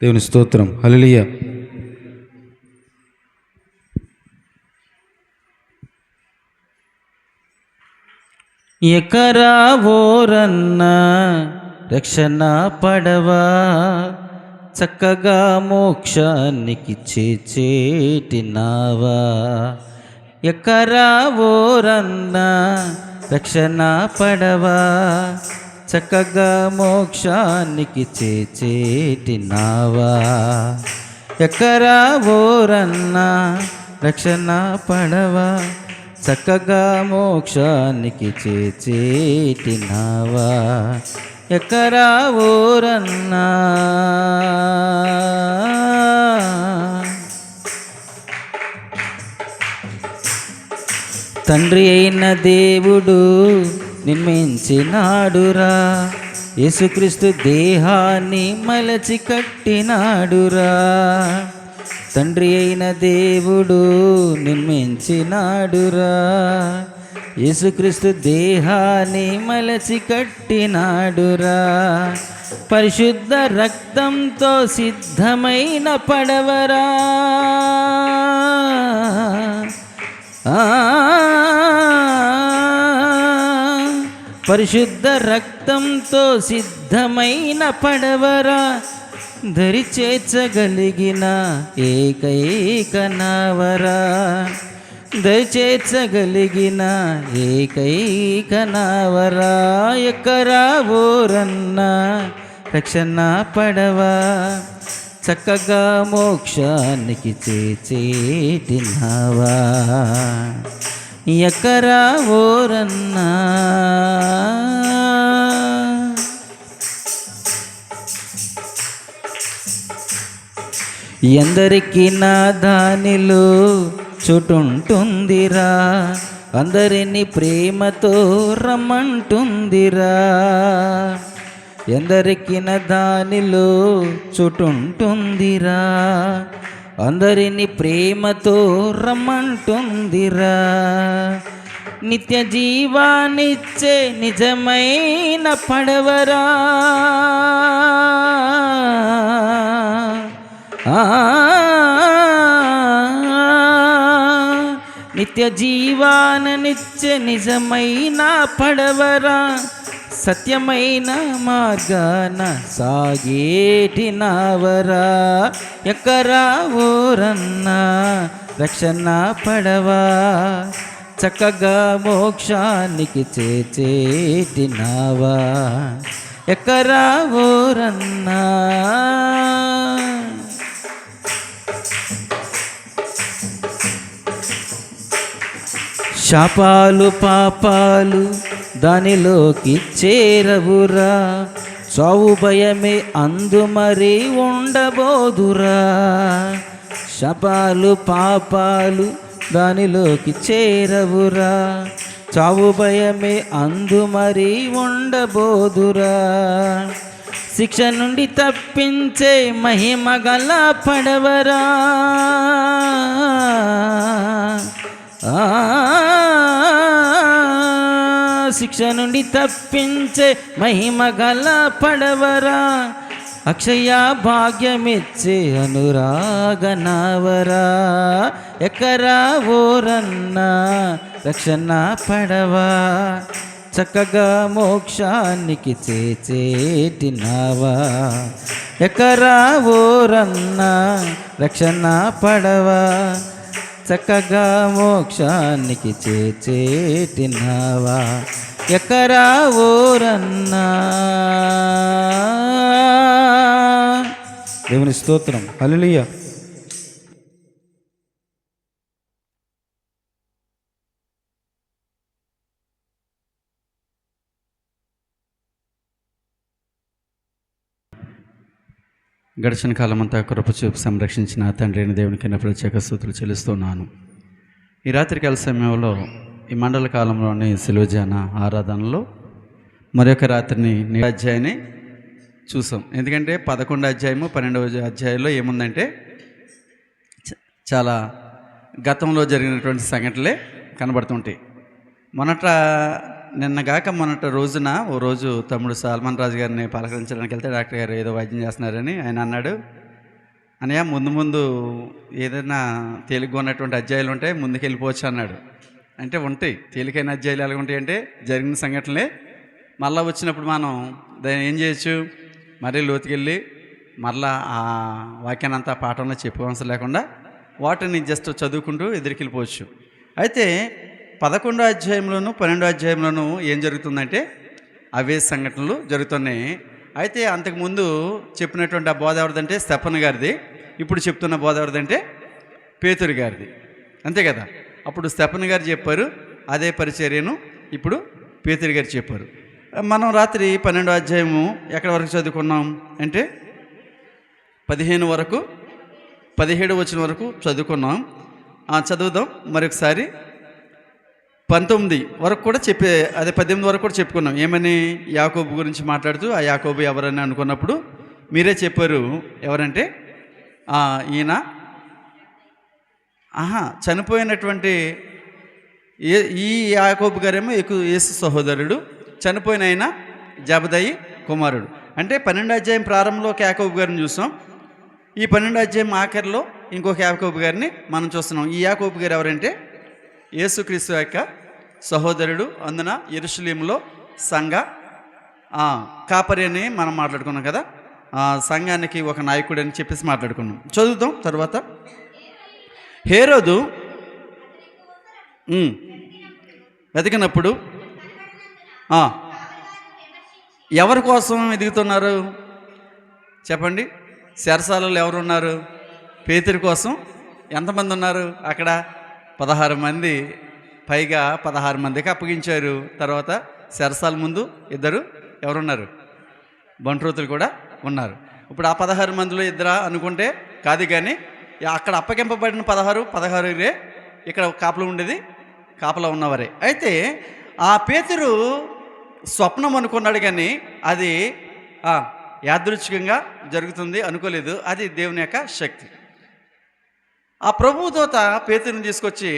దేవుని స్తోత్రం. హల్లెలూయా. ఎకరా ఓరన్న రక్షణ పడవా, చక్కగా మోక్షానికి చేర్చేటినావా. ఎకరా ఓరన్న రక్షణ పడవా, చక్కగా మోక్షానికి చేర్చేటినావా. ఎకరా ఓరన్న రక్షణ పడవా, చక్కగా మోక్షానికి చేర్చేటినావా. ఎకరా ఓరన్నా. తండ్రి అయిన దేవుడు నిర్మించినాడురా, యేసుక్రీస్తు దేహాన్ని మలచి కట్టినాడురా. తండ్రి అయిన దేవుడు నిర్మించినాడురా, యేసుక్రీస్తు దేహాన్ని మలచి కట్టినాడురా. పరిశుద్ధ రక్తంతో సిద్ధమైన పడవరా, పరిశుద్ధ రక్తంతో సిద్ధమైన పడవరా. దరి చేర్చగలిగిన ఏకైక నావరా, దరి చేర్చగలిగిన ఏకైక నావరా. ఎకరా ఓరన్న రక్షణ పడవా, చక్కగా మోక్షానికి చేర్చేటినావా. ఎకరా ఓరన్నా. ఎందరికీ నా దానిలో చోటుంటుందిరా, అందరినీ ప్రేమతో రమ్మంటుందిరా. ఎందరికీ నా దానిలో చోటుంటుందిరా, అందరినీ ప్రేమతో రమ్మంటుందిరా. నిత్య జీవాన్నిచ్చే నిజమైన పడవరా, నిత్య జీవాన్నిచ్చే నిజమైన పడవరా. సత్యమైన మార్గాన సాగేటినావరా. ఎకరా ఓరన్న రక్షణ పడవా, చక్కగా మోక్షానికి చేర్చేటినావా. ఎకరా ఓరన్నా. శాపాలు పాపాలు దానిలోకి చేరవురా, చావు భయమే అందు మరి ఉండబోదురా. శాపాలు పాపాలు దానిలోకి చేరవురా, చావు భయమే అందు మరి ఉండబోదురా. శిక్ష నుండి తప్పించే మహిమ గల పడవరా, శిక్ష నుండి తప్పించే మహిమ గల పడవరా. అక్షయ భాగ్యమిచ్చే అనురాగనావరా. ఎకరా ఓరన్న రక్షణ పడవా, చక్కగా మోక్షానికి చేర్చేటినావా. ఎకరా ఓరన్న రక్షణ పడవా, చక్కగా మోక్షానికి చేర్చేటినావా. ఎకరా ఓరన్నా. దేవుని స్తోత్రం. హల్లెలూయా. గడిచిన కాలమంతా కృప చూపి సంరక్షించిన తండ్రి అయిన దేవునికి ప్రత్యేక స్తుతులు చెల్లిస్తున్నాను. ఈ రాత్రికాల సమయంలో ఈ మండల కాలంలోని సిలువజాన ఆరాధనలో మరొక రాత్రిని అధ్యాయాన్ని చూసాం. ఎందుకంటే 11వ అధ్యాయము 12వ అధ్యాయంలో ఏముందంటే చాలా గతంలో జరిగినటువంటి సంఘటనలే కనబడుతుంటాయి. మొన్నటి రోజున ఓ రోజు తమ్ముడు సల్మాన్ రాజు గారిని పలకరించడానికి వెళ్తే డాక్టర్ గారు ఏదో వైద్యం చేస్తున్నారని ఆయన అన్నాడు, అన్నయ్య ముందు ఏదైనా తేలిగ్గా ఉన్నటువంటి అధ్యాయాలు ఉంటే ముందుకు వెళ్ళిపోవచ్చు అన్నాడు. అంటే ఉంటాయి తేలికైన అధ్యాయాలు ఎలాగ ఉంటాయి అంటే జరిగిన సంఘటనలే మళ్ళీ వచ్చినప్పుడు మనం దాన్ని ఏం చేయొచ్చు, మరీ లోతుకెళ్ళి మరలా ఆ వాక్యాన్ని అంతా పాఠంలో చెప్పుకోవాల్సి లేకుండా వాటిని జస్ట్ చదువుకుంటూ ఎదురుకెళ్ళిపోవచ్చు. అయితే 11వ అధ్యాయంలోను 12వ అధ్యాయంలోనూ ఏం జరుగుతుందంటే అవే సంఘటనలు జరుగుతున్నాయి. అయితే అంతకుముందు చెప్పినటువంటి ఆ బోధ ఎవరిదంటే స్టెఫన్ గారిది, ఇప్పుడు చెప్తున్న బోధ ఎవరిదంటే పేతురు గారిది, అంతే కదా. అప్పుడు స్టెఫన్ గారు చెప్పారు అదే పరిచర్యను ఇప్పుడు పేతురు గారు చెప్పారు. మనం రాత్రి 12వ అధ్యాయము ఎక్కడి వరకు చదువుకున్నాం అంటే 15 వరకు 17 వచనం వరకు చదువుకున్నాం. చదువుదాం మరొకసారి. 19 వరకు కూడా అదే 18 వరకు కూడా చెప్పుకున్నాం. ఏమని యాకోబు గురించి మాట్లాడుతూ ఆ యాకోబు ఎవరని అనుకున్నప్పుడు మీరే చెప్పారు ఎవరంటే ఈయన చనిపోయినటువంటి ఈ యాకోబు గారేమో యేసు సహోదరుడు, చనిపోయిన ఆయన జబదయి కుమారుడు. అంటే 12వ అధ్యాయం ప్రారంభంలో ఒక యాకోబు గారిని చూసాం, ఈ 12వ అధ్యాయం ఆఖరిలో ఇంకొక యాకోబు గారిని మనం చూస్తున్నాం. ఈ యాకోబు గారు ఎవరంటే యేసుక్రీస్తు యొక్క సహోదరుడు. అందున యెరూషలేములో సంఘ కాపరి అని మనం మాట్లాడుకున్నాం కదా, సంఘానికి ఒక నాయకుడు అని చెప్పేసి మాట్లాడుకున్నాం. చదువుతాం తర్వాత. హేరోదు వెతికినప్పుడు ఎవరి కోసం ఎదుగుతున్నారు చెప్పండి? చెరసాలలో ఎవరున్నారు? పేతురు కోసం. ఎంతమంది ఉన్నారు అక్కడ? 16 మంది, పైగా 16 మందికి అప్పగించారు. తర్వాత చెరసాల ముందు 2 ఎవరున్నారు? బంట్రోతులు కూడా ఉన్నారు. ఇప్పుడు ఆ 16 మందిలో 2 అనుకుంటే కాదు, కానీ అక్కడ అప్పగింపబడిన 16 ఇక్కడ కాపలా ఉండేది, కాపలా ఉన్నవారే. అయితే ఆ పేతురు స్వప్నం అనుకున్నాడు, కానీ అది యాదృచ్ఛికంగా జరుగుతుంది అనుకోలేదు. అది దేవుని యొక్క శక్తి. ఆ ప్రభుదూత పేతురుని తీసుకొచ్చి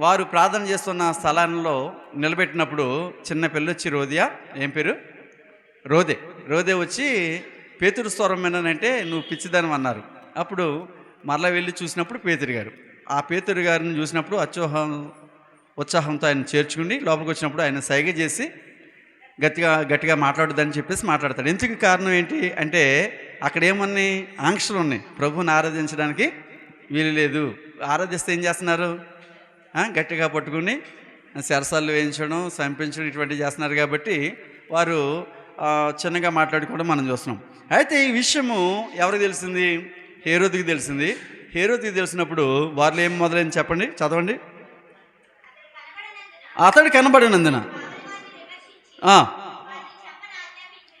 వారు ప్రార్థన చేస్తున్న స్థలంలో నిలబెట్టినప్పుడు చిన్న పిల్లొచ్చి రోదియా, ఏం పేరు? రోదే వచ్చి పేతురు స్వరం విన్నానంటే నువ్వు పిచ్చిదానం అన్నారు. అప్పుడు మరలా వెళ్ళి చూసినప్పుడు ఆ పేతురు గారిని చూసినప్పుడు ఉత్సాహంతో ఆయన చేర్చుకుని లోపలికి వచ్చినప్పుడు ఆయన సైగ చేసి గట్టిగా మాట్లాడొద్దని చెప్పేసి మాట్లాడతాడు. ఎందుకు కారణం ఏంటి అంటే అక్కడ ఏమన్నీ ఆంక్షలు ఉన్నాయి, ప్రభువుని ఆరాధించడానికి వీలు లేదు. ఆరాధిస్తే ఏం చేస్తున్నారు? గట్టిగా పట్టుకుని చెరసాలు వేయించడం, చంపించడం ఇటువంటివి చేస్తున్నారు. కాబట్టి వారు చిన్నగా మాట్లాడుకోవడం మనం చూస్తున్నాం. అయితే ఈ విషయము ఎవరికి తెలిసింది? హేరోదుకి తెలిసింది. హేరోదుకి తెలిసినప్పుడు వారిలో ఏం మొదలైంది చెప్పండి, చదవండి. అతడు కనబడినందున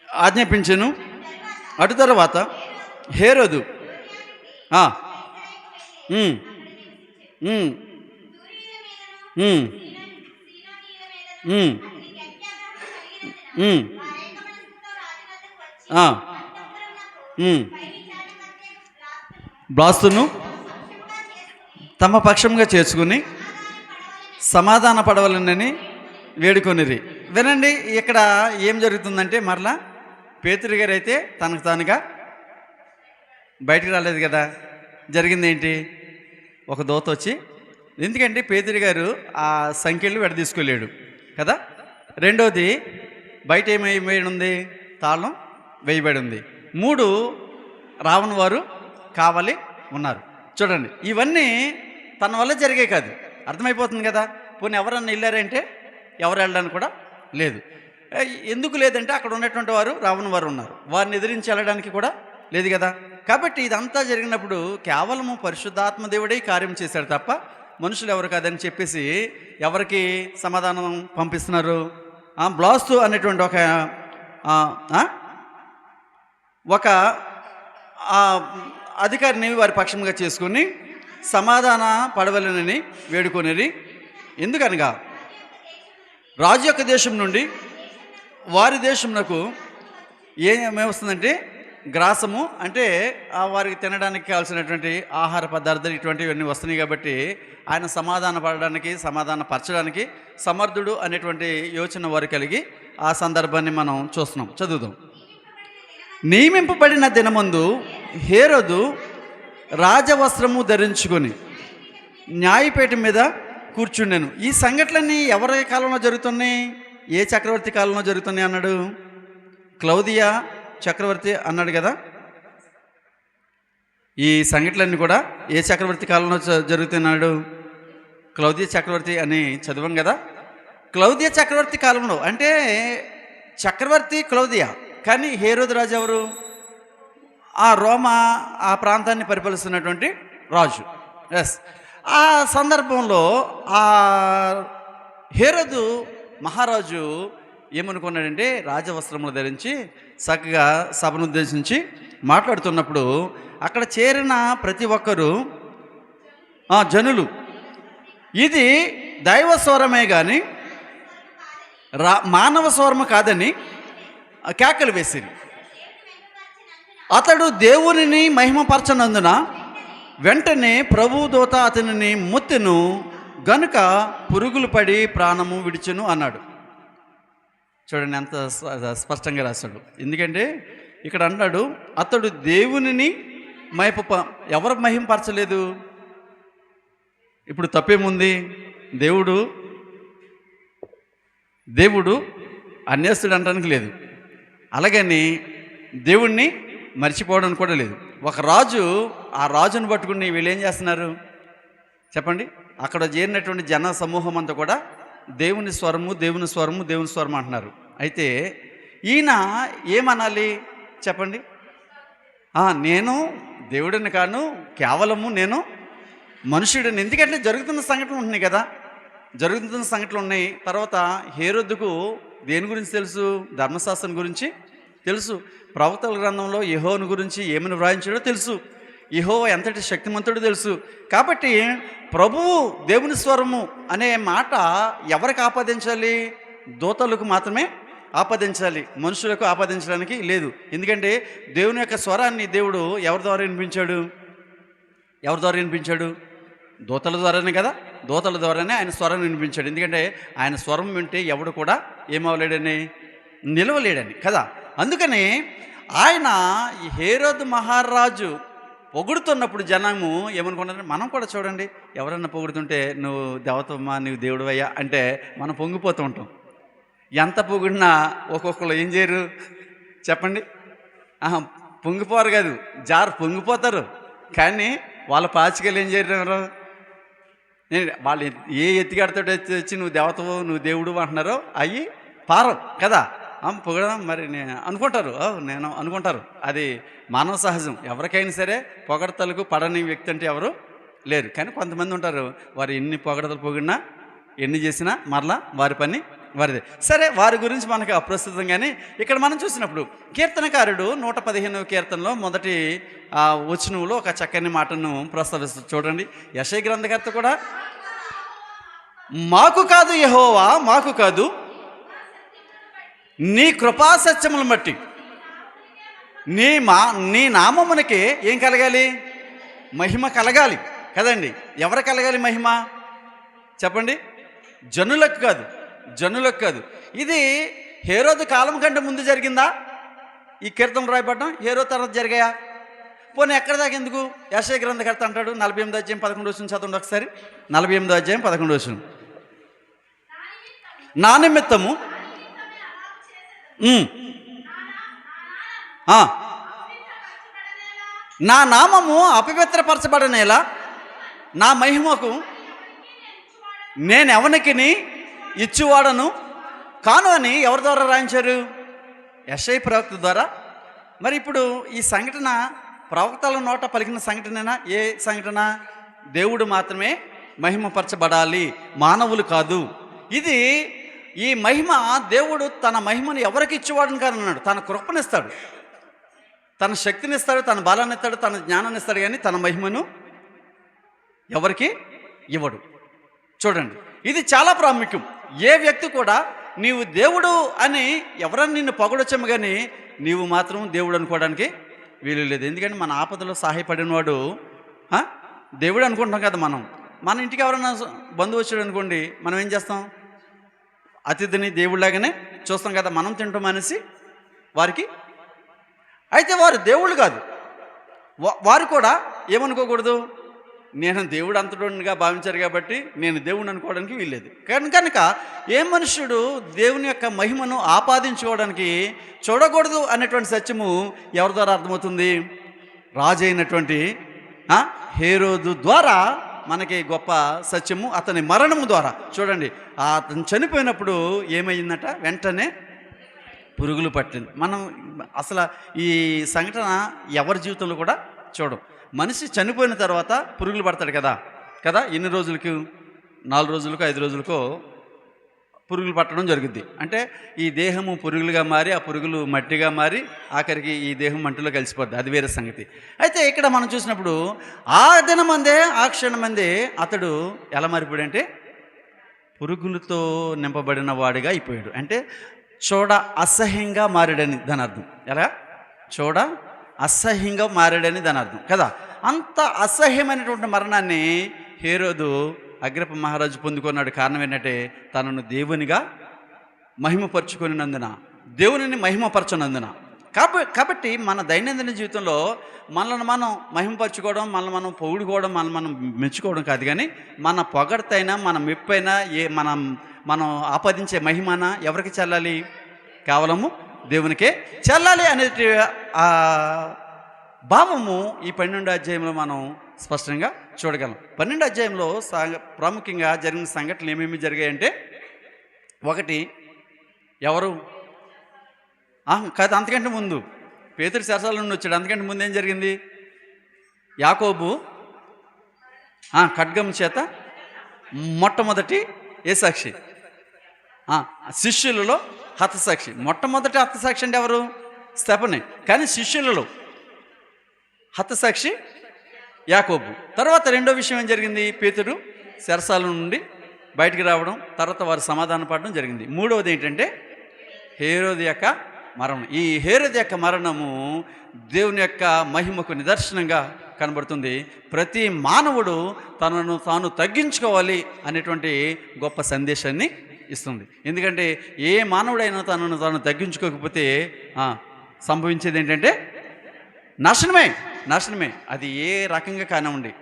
ఆజ్ఞాపించను. అటు తర్వాత హేరోదు బ్లాస్తును తమ పక్షంగా చేర్చుకుని సమాధాన పడవలనని వేడుకొనిరి. వినండి, ఇక్కడ ఏం జరుగుతుందంటే మరలా పేతురు గారు అయితే తనకు తానుగా బయటికి రాలేదు కదా. జరిగింది ఏంటి? ఒక దూత వచ్చి, ఎందుకంటే పేతురు గారు ఆ సంఖ్యలు తీసుకెళ్ళాడు కదా. రెండోది బయట ఏమైపోయి ఉంది? తాళం వేయబడి ఉంది. 3 రావణ వారు కావాలి ఉన్నారు. చూడండి, ఇవన్నీ తన వల్ల జరిగే కాదు, అర్థమైపోతుంది కదా. పోనీ ఎవరన్నా వెళ్ళారంటే ఎవరు వెళ్ళడానికి కూడా లేదు. ఎందుకు లేదంటే అక్కడ ఉన్నటువంటి వారు రావణ వారు ఉన్నారు, వారిని ఎదిరించి వెళ్ళడానికి కూడా లేదు కదా. కాబట్టి ఇదంతా జరిగినప్పుడు కేవలము పరిశుద్ధాత్మ దేవుడే కార్యం చేశాడు తప్ప మనుషులు ఎవరు కాదని చెప్పేసి ఎవరికి సమాధానం పంపిస్తున్నారు? బ్లాస్తు అనేటువంటి ఒక అధికారిని వారి పక్షంగా చేసుకుని సమాధాన పడవలనని వేడుకొనిరి. ఎందుకనగా రాజు యొక్క దేశం నుండి వారి దేశంకు ఏమేమొస్తుందంటే గ్రాసము అంటే వారికి తినడానికి కావాల్సినటువంటి ఆహార పదార్థాలు ఇటువంటివన్నీ వస్తున్నాయి కాబట్టి ఆయన సమాధానపరచడానికి సమర్థుడు అనేటువంటి యోచన వారు కలిగి ఆ సందర్భాన్ని మనం చూస్తున్నాం. చదువుదాం. నియమింపబడిన దినమందు హేరోదు రాజవస్త్రము ధరించుకొని న్యాయపీఠం మీద కూర్చుండెను. ఈ సంఘటనలన్నీ ఎవరి కాలంలో జరుగుతున్నాయి? ఏ చక్రవర్తి కాలంలో జరుగుతున్నాయి అన్నాడు? క్లౌదియా చక్రవర్తి అన్నాడు కదా. ఈ సంఘటనలన్నీ కూడా ఏ చక్రవర్తి కాలంలో జరుగుతున్నాడు? క్లౌదియా చక్రవర్తి అని చదివాం కదా. క్లౌదియా చక్రవర్తి కాలంలో అంటే చక్రవర్తి క్లౌదియా, కానీ హేరోదు రాజు ఎవరు? ఆ రోమా ఆ ప్రాంతాన్ని పరిపాలిస్తున్నటువంటి రాజు. ఎస్, ఆ సందర్భంలో ఆ హేరోదు మహారాజు ఏమనుకున్నాడంటే రాజవస్త్రములు ధరించి చక్కగా సభను ఉద్దేశించి మాట్లాడుతున్నప్పుడు అక్కడ చేరిన ప్రతి ఒక్కరూ జనులు ఇది దైవ స్వరమే కానీ మానవ స్వరము కాదని కేకలు వేసిరి. అతడు దేవునిని మహిమపరచనందున వెంటనే ప్రభువు దూత అతనిని ముత్తెను గనుక పురుగులు పడి ప్రాణము విడిచెను అన్నాడు. చూడండి ఎంత స్పష్టంగా రాశాడు. ఎందుకంటే ఇక్కడ అన్నాడు అతడు దేవునిని ఎవరు మహిమపరచలేదు. ఇప్పుడు తప్పేముంది? దేవుడు అన్యస్తుడు అనడానికి లేదు, అలాగని దేవుణ్ణి మర్చిపోవడానికి కూడా లేదు. ఒక రాజు, ఆ రాజును పట్టుకుని వీళ్ళు ఏం చేస్తున్నారు చెప్పండి? అక్కడ చేరినటువంటి జన సమూహం అంతా కూడా దేవుని స్వరము దేవుని స్వరము దేవుని స్వరము అంటున్నారు. అయితే ఈయన ఏమనాలి చెప్పండి? నేను దేవుడిని కాను, కేవలము నేను మనుషుడిని. ఎందుకంటే జరుగుతున్న సంఘటనలు ఉన్నాయి కదా, జరుగుతున్న సంఘటనలు ఉన్నాయి. తర్వాత హేరోదుకు దేని గురించి తెలుసు? ధర్మశాస్త్రం గురించి తెలుసు. ప్రవక్తల గ్రంథంలో యెహోవాను గురించి ఏమని వ్రాయించాడో తెలుసు. యెహోవా ఎంతటి శక్తిమంతుడో తెలుసు. కాబట్టి ప్రభువు దేవుని స్వరము అనే మాట ఎవరికి ఆపాదించాలి? దూతలకు మాత్రమే ఆపాదించాలి, మనుషులకు ఆపాదించడానికి లేదు. ఎందుకంటే దేవుని యొక్క స్వరాన్ని దేవుడు ఎవరి ద్వారా వినిపించాడు? దూతల ద్వారానే కదా. దూతల ద్వారానే ఆయన స్వరం వినిపించాడు. ఎందుకంటే ఆయన స్వరం వింటే ఎవడు కూడా ఏమవలేడని, నిలవలేడని కదా. అందుకని ఆయన ఈ హేరోదు మహారాజు పొగుడుతున్నప్పుడు జనము ఏమనుకున్నారంటే, మనం కూడా చూడండి, ఎవరన్నా పొగుడుతుంటే నువ్వు దేవతమ్మా, నువ్వు దేవుడు అయ్యా అంటే మనం పొంగిపోతూ ఉంటాం. ఎంత పొగిడినా ఒక్కొక్కరు ఏం చేయరు చెప్పండి? పొంగిపోరు కాదు, పొంగిపోతారు. కానీ వాళ్ళ పాచికలు ఏం చేయరు? వాళ్ళు ఏ ఎత్తిగడతో వచ్చి నువ్వు దేవతవు, నువ్వు దేవుడు అంటున్నారో అవి పారం కదా. పొగడదాం మరి నేను అనుకుంటారు. అది మానవ సహజం. ఎవరికైనా సరే పొగడతలకు పడని వ్యక్తి అంటే ఎవరు లేరు. కానీ కొంతమంది ఉంటారు, వారు ఎన్ని పొగడతలు పొగిడినా ఎన్ని చేసినా మరలా వారి పని వారిదే. సరే, వారి గురించి మనకు అప్రస్తుతం. కానీ ఇక్కడ మనం చూసినప్పుడు కీర్తనకారుడు 115వ కీర్తనలో మొదటి వచనంలో ఒక చక్కని మాటను ప్రస్తావిస్తుంది. చూడండి, యెషయా గ్రంథకర్త కూడా మాకు కాదు యెహోవా, మాకు కాదు నీ కృపాసత్యములను బట్టి నీ నామమునకే ఏం కలగాలి? మహిమ కలగాలి కదండి. ఎవరు కలగాలి మహిమ చెప్పండి? జనులకు కాదు. ఇది హేరోదు కాలం కంటే ముందు జరిగిందా? ఈ కీర్తన రాయబడ్డం హేరోదు తర్వాత జరిగాయా? పోనీ ఎక్కడ దాకా ఎందుకు? యెషయా గ్రంథకర్త అంటాడు 48వ అధ్యాయం 11వ వచనం చదవండి ఒకసారి. 48వ అధ్యాయం 11వ వచనం. నా నిమిత్తము నా నామము అపవిత్రపరచబడనేలా నా మహిమకు నేను ఎవనికిని ఇచ్చువాడను కాను అని ఎవరి ద్వారా రాయించారు? యెషయా ప్రవక్త ద్వారా. మరి ఇప్పుడు ఈ సంఘటన ప్రవక్తల నోట పలికిన సంఘటనేనా? ఏ సంఘటన? దేవుడు మాత్రమే మహిమపరచబడాలి, మానవులు కాదు. ఇది ఈ మహిమ దేవుడు తన మహిమను ఎవరికి ఇచ్చేవాడని కానీ అన్నాడు. తన కృపనిస్తాడు, తన శక్తినిస్తాడు, తన బలాన్ని ఇస్తాడు, తన జ్ఞానాన్ని ఇస్తాడు. కానీ తన మహిమను ఎవరికి ఇవ్వడు. చూడండి, ఇది చాలా ప్రాముఖ్యం. ఏ వ్యక్తి కూడా నీవు దేవుడు అని ఎవరన్నా నిన్ను పొగడొచ్చాము, కానీ నీవు మాత్రం దేవుడు అనుకోవడానికి వీలు లేదు. ఎందుకంటే మన ఆపదలో సహాయపడినవాడు దేవుడు అనుకుంటాం కదా. మన ఇంటికి ఎవరైనా బంధువు వచ్చాడు అనుకోండి, మనం ఏం చేస్తాం? అతిథిని దేవుళ్ళలాగానే చూస్తాం కదా. మనం తింటాం అనేసి వారికి. అయితే వారు దేవుళ్ళు కాదు. వారు కూడా ఏమనుకోకూడదు, నేను దేవుడు అంతటోనిగా భావించారు కాబట్టి నేను దేవుడిని అనుకోవడానికి వీల్లేదు. కనుక ఏ మనుష్యుడు దేవుని యొక్క మహిమను ఆపాదించుకోవడానికి చూడకూడదు అనేటువంటి సత్యము ఎవరి ద్వారా అర్థమవుతుంది? రాజు అయినటువంటి హేరోదు ద్వారా మనకి గొప్ప సత్యము, అతని మరణము ద్వారా. చూడండి, అతను చనిపోయినప్పుడు ఏమైందట? వెంటనే పురుగులు పట్టింది. మనం అసలు ఈ సంఘటన ఎవరి జీవితంలో కూడా చూడం. మనిషి చనిపోయిన తర్వాత పురుగులు పడతాడు కదా. ఎన్ని రోజులకి? 4 రోజులకో 5 రోజులకో పురుగులు పట్టడం జరుగుద్ది. అంటే ఈ దేహము పురుగులుగా మారి, ఆ పురుగులు మట్టిగా మారి, ఆఖరికి ఈ దేహం మంటిలో కలిసిపోద్ది. అది వేరే సంగతి. అయితే ఇక్కడ మనం చూసినప్పుడు ఆ దినమందే, ఆ క్షణమందే అతడు ఎలా మారిపోయాడంటే పురుగులతో నింపబడిన వాడిగా అయిపోయాడు. అంటే చూడ అసహ్యంగా మారాడని దాని అర్థం. ఎలా? చూడ అసహ్యంగా మారాడని దాని అర్థం కదా. అంత అసహ్యమైనటువంటి మరణాన్ని హేరోదు అగ్రిప్ప మహారాజు పొందుకున్నాడు. కారణం ఏంటంటే తనను దేవునిగా మహిమపరచుకున్నందున, దేవునిని మహిమపరచనందున. కాబట్టి మన దైనందిన జీవితంలో మనల్ని మనం మహిమపరచుకోవడం, మనల్ని మనం పొగుడుకోవడం, మనల్ని మనం మెచ్చుకోవడం కాదు. కానీ మన పొగడ్తైనా, మన మెప్పైనా, మనం ఆపాదించే మహిమన ఎవరికి చెల్లాలి? కేవలము దేవునికే చెల్లాలి అనేది ఆ భావము ఈ 12వ అధ్యాయంలో మనం స్పష్టంగా చూడగలం. 12వ అధ్యాయంలో ప్రాముఖ్యంగా జరిగిన సంఘటనలు ఏమేమి జరిగాయంటే, ఒకటి, ఎవరు కాదు, అంతకంటే ముందు పేతురు చెరసాల నుండి వచ్చాడు. అంతకంటే ముందు ఏం జరిగింది? యాకోబు ఖడ్గం చేత మొట్టమొదటి ఏ సాక్షి? శిష్యులలో హతసాక్షి. మొట్టమొదటి హతసాక్షి అంటే ఎవరు? స్తెఫనే. కానీ శిష్యులలో హతసాక్షి యాకోబు. తర్వాత రెండో విషయం ఏం జరిగింది? పేతురు చెరసాల నుండి బయటికి రావడం, తర్వాత వారు సమాధాన పడడం జరిగింది. మూడవది ఏంటంటే హేరోదు యొక్క మరణం. ఈ హేరోదు యొక్క మరణము దేవుని యొక్క మహిమకు నిదర్శనంగా కనబడుతుంది. ప్రతి మానవుడు తనను తాను తగ్గించుకోవాలి అనేటువంటి గొప్ప సందేశాన్ని ఇస్తుంది. ఎందుకంటే ఏ మానవుడైనా తనను తాను తగ్గించుకోకపోతే సంభవించేది ఏంటంటే నాశనమే. అది ఏ రకంగా కానివ్వండి,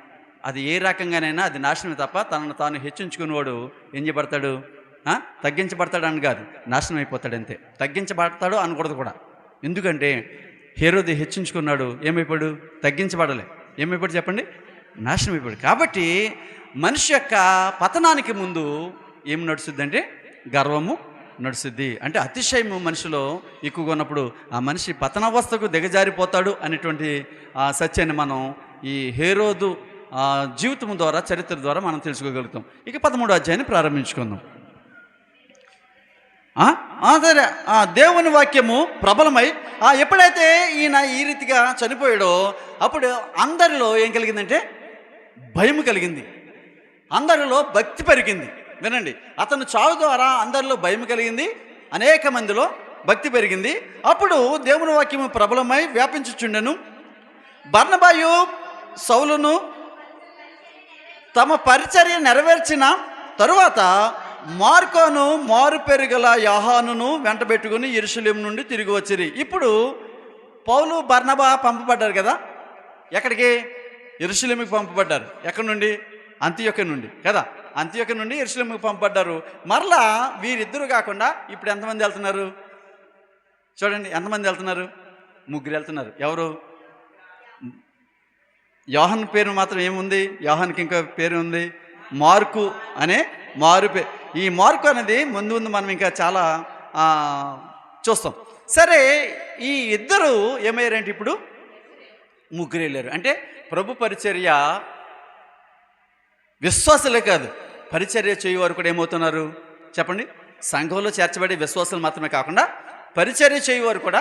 అది ఏ రకంగానైనా అది నాశనమే తప్ప తనను తాను హెచ్చించుకునేవాడు ఏం చేయబడతాడు? తగ్గించబడతాడు అని కాదు, నాశనం అయిపోతాడు అంతే. తగ్గించబడతాడు అనకూడదు కూడా. ఎందుకంటే హేరోదు హెచ్చించుకున్నాడు, ఏమైపోయాడు? తగ్గించబడలే. ఏమైపోయాడు చెప్పండి? నాశనం అయిపోయాడు. కాబట్టి మనిషి యొక్క పతనానికి ముందు ఏం నడుస్తుందంటే గర్వము నడుస్తుంది. అంటే అతిశయము మనిషిలో ఎక్కువగా ఉన్నప్పుడు ఆ మనిషి పతనావస్థకు దిగజారిపోతాడు అనేటువంటి సత్యాన్ని మనం ఈ హేరోదు జీవితం ద్వారా, చరిత్ర ద్వారా మనం తెలుసుకోగలుగుతాం. ఇక 13వ అధ్యాయాన్ని ప్రారంభించుకుందాం. సరే, దేవుని వాక్యము ప్రబలమై ఎప్పుడైతే ఈయన ఈ రీతిగా చనిపోయాడో అప్పుడు అందరిలో ఏం కలిగిందంటే భయం కలిగింది, అందరిలో భక్తి పెరిగింది. వినండి, అతను చావు ద్వారా అందరిలో భయం కలిగింది, అనేక మందిలో భక్తి పెరిగింది. అప్పుడు దేవుని వాక్యము ప్రబలమై వ్యాపించుచుండెను. బర్నబాయు సౌలును తమ పరిచర్య నెరవేర్చిన తరువాత మార్కోను మారు పెరుగల యోహానును వెంటబెట్టుకుని యెరూషలేము నుండి తిరిగి వచ్చిరి. ఇప్పుడు పౌలు బర్నబా పంపబడ్డారు కదా. ఎక్కడికి? యెరూషలేముకి పంపబడ్డారు. ఎక్కడి నుండి? అంతియోక్య నుండి కదా. అంతియోక్య నుండి యెరూషలేముకి పంపబడ్డారు. మరలా వీరిద్దరు కాకుండా ఇప్పుడు ఎంతమంది వెళ్తున్నారు చూడండి? ఎంతమంది వెళ్తున్నారు? 3 వెళ్తున్నారు. ఎవరు? యోహాను పేరు మాత్రం ఏముంది? యోహానుకి ఇంకో పేరు ఉంది, మార్కు అనే మారు పేరు. ఈ మార్కు అనేది ముందు మనం ఇంకా చాలా చూస్తాం. సరే, ఈ ఇద్దరు ఏమయ్యారంటే ఇప్పుడు 3 వెళ్ళారు. అంటే ప్రభు పరిచర్య విశ్వాసులే కాదు, పరిచర్య చేయవారు కూడా ఏమవుతున్నారు చెప్పండి? సంఘంలో చేర్చబడే విశ్వాసులు మాత్రమే కాకుండా పరిచర్య చేయవారు కూడా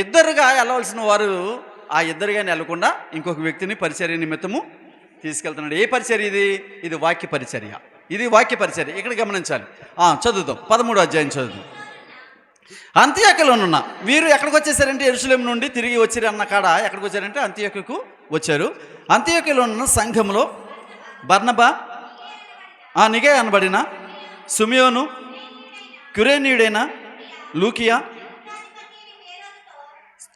ఇద్దరుగా వెళ్ళవలసిన వారు ఆ ఇద్దరుగానే వెళ్ళకుండా ఇంకొక వ్యక్తిని పరిచర్య నిమిత్తము తీసుకెళ్తున్నాడు. ఏ పరిచర్య ఇది? ఇది వాక్య పరిచర్య. ఇది వాక్య పరిచర్య. ఇక్కడ గమనించాలి. చదువుదాం, 13వ అధ్యాయం చదువుదాం. అంత్యోక్యలోనున్న వీరు ఎక్కడికి వచ్చేసారంటే యెరూషలేము నుండి తిరిగి వచ్చారు అన్న కాడ ఎక్కడికి వచ్చారంటే అంత్యోక్యకు వచ్చారు. అంత్యోక్యలో ఉన్న సంఘంలో బర్నబా, నిగే అనబడిన సుమియోను, కురేనీయుడైన లూకియా,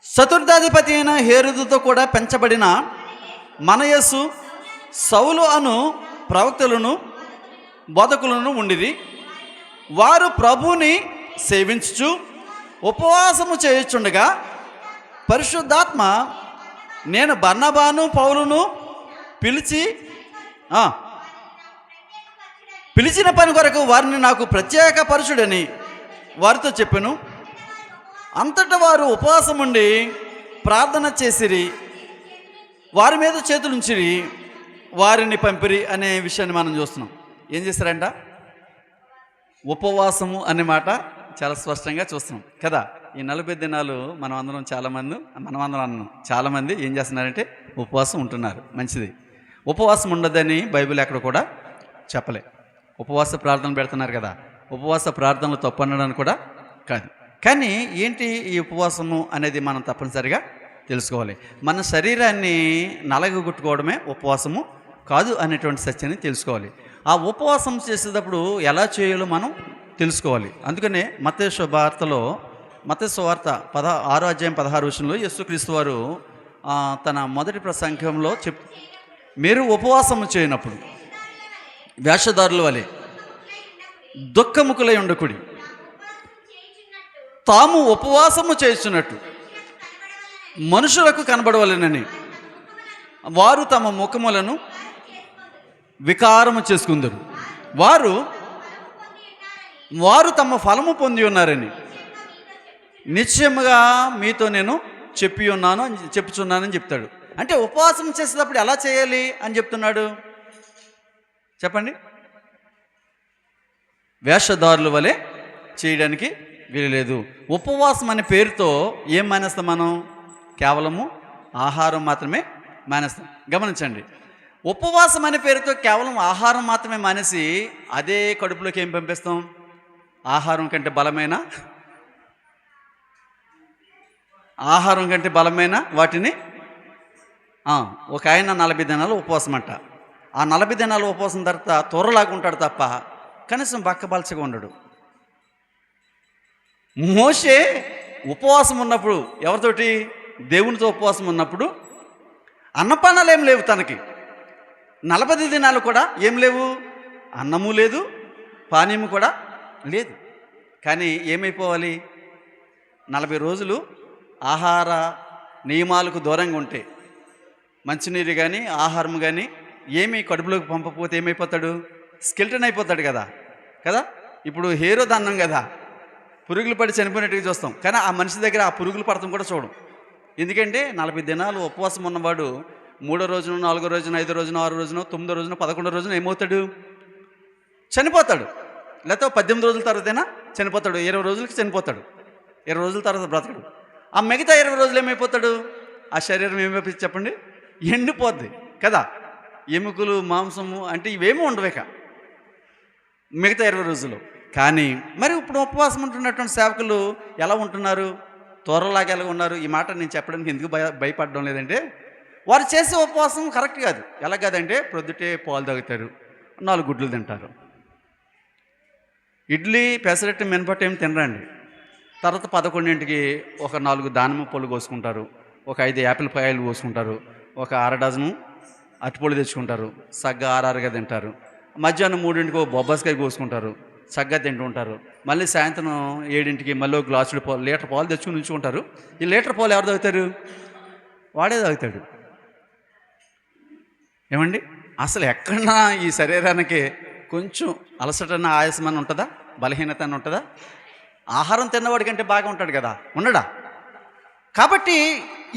చతుర్థాధిపతి అయిన హేరోదుతో కూడా పెంచబడిన మనయస్సు, సౌలు అను ప్రవక్తలను బోధకులను ఉండిరి. వారు ప్రభుని సేవించుచు ఉపవాసము చేయుచుండగా పరిశుద్ధాత్మ నేను బర్నబాను పౌలును పిలిచిన పని కొరకు వారిని నాకు ప్రత్యేక పరుషుడని వారితో చెప్పాను. అంతటా వారు ఉపవాసం ఉండి ప్రార్థన చేసిరి, వారి మీద చేతులుంచిరి, వారిని పంపిరి అనే విషయాన్ని మనం చూస్తున్నాం. ఏం చేశారంట? ఉపవాసము అనే మాట చాలా స్పష్టంగా చూస్తున్నాం కదా. ఈ 40 దినాలు చాలామంది ఏం చేస్తున్నారంటే ఉపవాసం ఉంటున్నారు. మంచిది. ఉపవాసం ఉండదని బైబిల్ ఎక్కడ కూడా చెప్పలే. ఉపవాస ప్రార్థనలు పెడుతున్నారు కదా. ఉపవాస ప్రార్థనలు తప్పు అనడానికి కూడా కాదు. కానీ ఏంటి ఈ ఉపవాసము అనేది మనం తప్పనిసరిగా తెలుసుకోవాలి. మన శరీరాన్ని నలగగొట్టుకోవడమే ఉపవాసము కాదు అనేటువంటి సత్యాన్ని తెలుసుకోవాలి. ఆ ఉపవాసం చేసేటప్పుడు ఎలా చేయాలో మనం తెలుసుకోవాలి. అందుకనే మత్తయి సువార్త 6వ అధ్యాయం 16వ వచనంలో యేసుక్రీస్తు వారు తన మొదటి ప్రసంగంలో మీరు ఉపవాసము చేయనప్పుడు వేషధారుల వలె దుఃఖముఖులై ఉండకుడి, తాము ఉపవాసము చేస్తున్నట్టు మనుషులకు కనబడవలెనని వారు తమ ముఖములను వికారము చేసుకుందరు. వారు తమ ఫలము పొంది ఉన్నారని నిశ్చయముగా మీతో నేను చెప్పుచున్నానని చెప్తాడు. అంటే ఉపవాసం చేసేటప్పుడు ఎలా చేయాలి అని చెప్తున్నాడు చెప్పండి. వేషధారుల వలె చేయడానికి వీలులేదు. ఉపవాసం అనే పేరుతో ఏం మానేస్తాం మనం? కేవలము ఆహారం మాత్రమే మానేస్తాం. గమనించండి, ఉపవాసం అనే పేరుతో కేవలం ఆహారం మాత్రమే మానేసి అదే కడుపులోకి ఏం పంపిస్తాం? ఆహారం కంటే బలమైన వాటిని ఒక ఆయన 40 దినాలు ఉపవాసం అంట. ఆ 40 దినాలు ఉపవాసం తర్వాత త్వరలాగా ఉంటాడు తప్ప కనీసం బక్కబలచగా ఉండడు. మోషే ఉపవాసం ఉన్నప్పుడు ఎవరితోటి? దేవునితో ఉపవాసం ఉన్నప్పుడు అన్నపానాలు ఏం లేవు తనకి. 40 దినాలు కూడా ఏం లేవు, అన్నము లేదు, పానీయము కూడా లేదు. కానీ ఏమైపోవాలి? 40 రోజులు ఆహార నియమాలకు దూరంగా ఉంటే, మంచినీరు కానీ ఆహారం కానీ ఏమీ కడుపులోకి పంపకపోతే ఏమైపోతాడు? స్కెల్టన్ అయిపోతాడు కదా. ఇప్పుడు హేరోదు అన్నం కదా, పురుగులు పడి చనిపోయినట్టుగా చూస్తాం. కానీ ఆ మనిషి దగ్గర ఆ పురుగులు పడతాం కూడా చూడం. ఎందుకంటే 40 దినాలు ఉపవాసం ఉన్నవాడు 3వ రోజున, 4వ రోజున, 5వ రోజున, 6వ రోజున, 9వ రోజున, 11వ రోజున ఏమవుతాడు? చనిపోతాడు. లేకపోతే 18 రోజుల తర్వాతైనా చనిపోతాడు. 20 రోజులకి చనిపోతాడు. 20 రోజుల తర్వాత బ్రతకడు. ఆ మిగతా 20 రోజులు ఏమైపోతాడు? ఆ శరీరం ఏమైపోతుంది చెప్పండి? ఎండిపోద్ది కదా. ఎముకలు, మాంసము అంటే ఇవేమీ ఉండవేక మిగతా 20 రోజులు. కానీ మరి ఇప్పుడు ఉపవాసం ఉంటున్నటువంటి సేవకులు ఎలా ఉంటున్నారు? త్వరలాగా ఎలా ఉన్నారు? ఈ మాట నేను చెప్పడానికి ఎందుకు భయపడడం లేదంటే, వారు చేసే ఉపవాసం కరెక్ట్ కాదు. ఎలా కాదంటే, ప్రొద్దుటే పాలు తాగుతారు, 4 గుడ్లు తింటారు, ఇడ్లీ పెసరట్టు మినపట్టు ఏమి తినరండి. తర్వాత 11ంటికి ఒక 4 దానిమ్మ పళ్ళు కోసుకుంటారు, ఒక 5 యాపిల్ కాయలు కోసుకుంటారు, ఒక 1/2 డజను అరటిపళ్ళు తెచ్చుకుంటారు, సగ్గా 6గా తింటారు. మధ్యాహ్నం 3ంటికి ఒక బొబ్బాస్కాయ కోసుకుంటారు, సగ్గా తింటూ ఉంటారు. మళ్ళీ సాయంత్రం 7ంటికి మళ్ళీ ఒక గ్లాసుడు పాలు, లీటర్ పాలు తెచ్చుకుని ఉంచుకుంటారు. ఈ లీటర్ పాలు ఎవరు తాగుతారు? వాడే తాగుతాడు. ఏమండి, అసలు ఎక్కడన్నా ఈ శరీరానికి కొంచెం అలసటన, ఆయాసమని ఉంటుందా? బలహీనత అని ఉంటుందా? ఆహారం తిన్నవాడి కంటే బాగా ఉంటాడు కదా, ఉండడా? కాబట్టి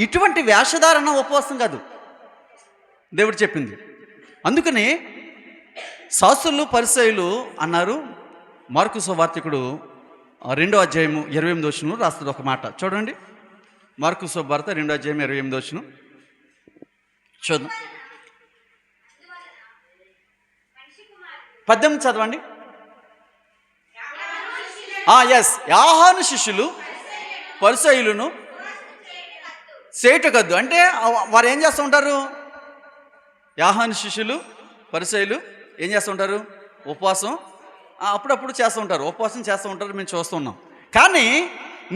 ఇటువంటి వేషధారణ ఉపవాసం కాదు, దేవుడు చెప్పింది. అందుకని శాస్త్రులు, పరిసయ్యులు అన్నారు. మార్కు సువార్తికుడు 2వ అధ్యాయము 28వ వచనంలో రాస్తుంది ఒక మాట చూడండి. మార్కు సువార్త 2వ అధ్యాయం 28వ వచనం చూద్దాం. 18 చదవండి. ఎస్, యోహాను శిష్యులు పరిసయ్యులను చేయటకద్దు అంటే వారు ఏం చేస్తూ ఉంటారు? యోహాను శిష్యులు పరిసయ్యులు ఏం చేస్తూ ఉంటారు? ఉపవాసం అప్పుడప్పుడు చేస్తూ ఉంటారు, ఉపవాసం చేస్తూ ఉంటారు, మేము చూస్తున్నాం. కానీ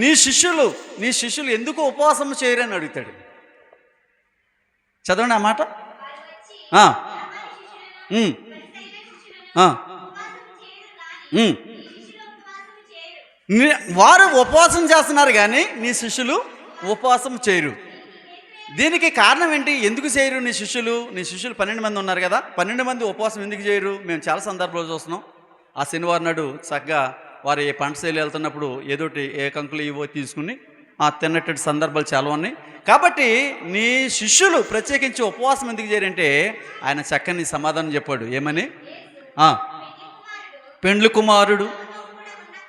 నీ శిష్యులు ఎందుకు ఉపవాసం చేయరని అడుగుతాడు. చదవండి ఆ మాట. వారు ఉపవాసం చేస్తున్నారు కానీ నీ శిష్యులు ఉపవాసం చేయరు. దీనికి కారణం ఏంటి? ఎందుకు చేయరు నీ శిష్యులు? 12 మంది ఉన్నారు కదా, 12 మంది ఉపవాసం ఎందుకు చేయరు? మేము చాలా సందర్భాలు చూస్తున్నాం. ఆ శనివారం నాడు చక్కగా వారు ఏ పంట శైలి వెళ్తున్నప్పుడు ఏదోటి ఏ కంకులు ఇవో తీసుకుని తిన్నట్టు సందర్భాలు చాలా ఉన్నాయి. కాబట్టి నీ శిష్యులు ప్రత్యేకించి ఉపవాసం ఎందుకు చేయరంటే ఆయన చక్కని సమాధానం చెప్పాడు. ఏమని? పెండ్లి కుమారుడు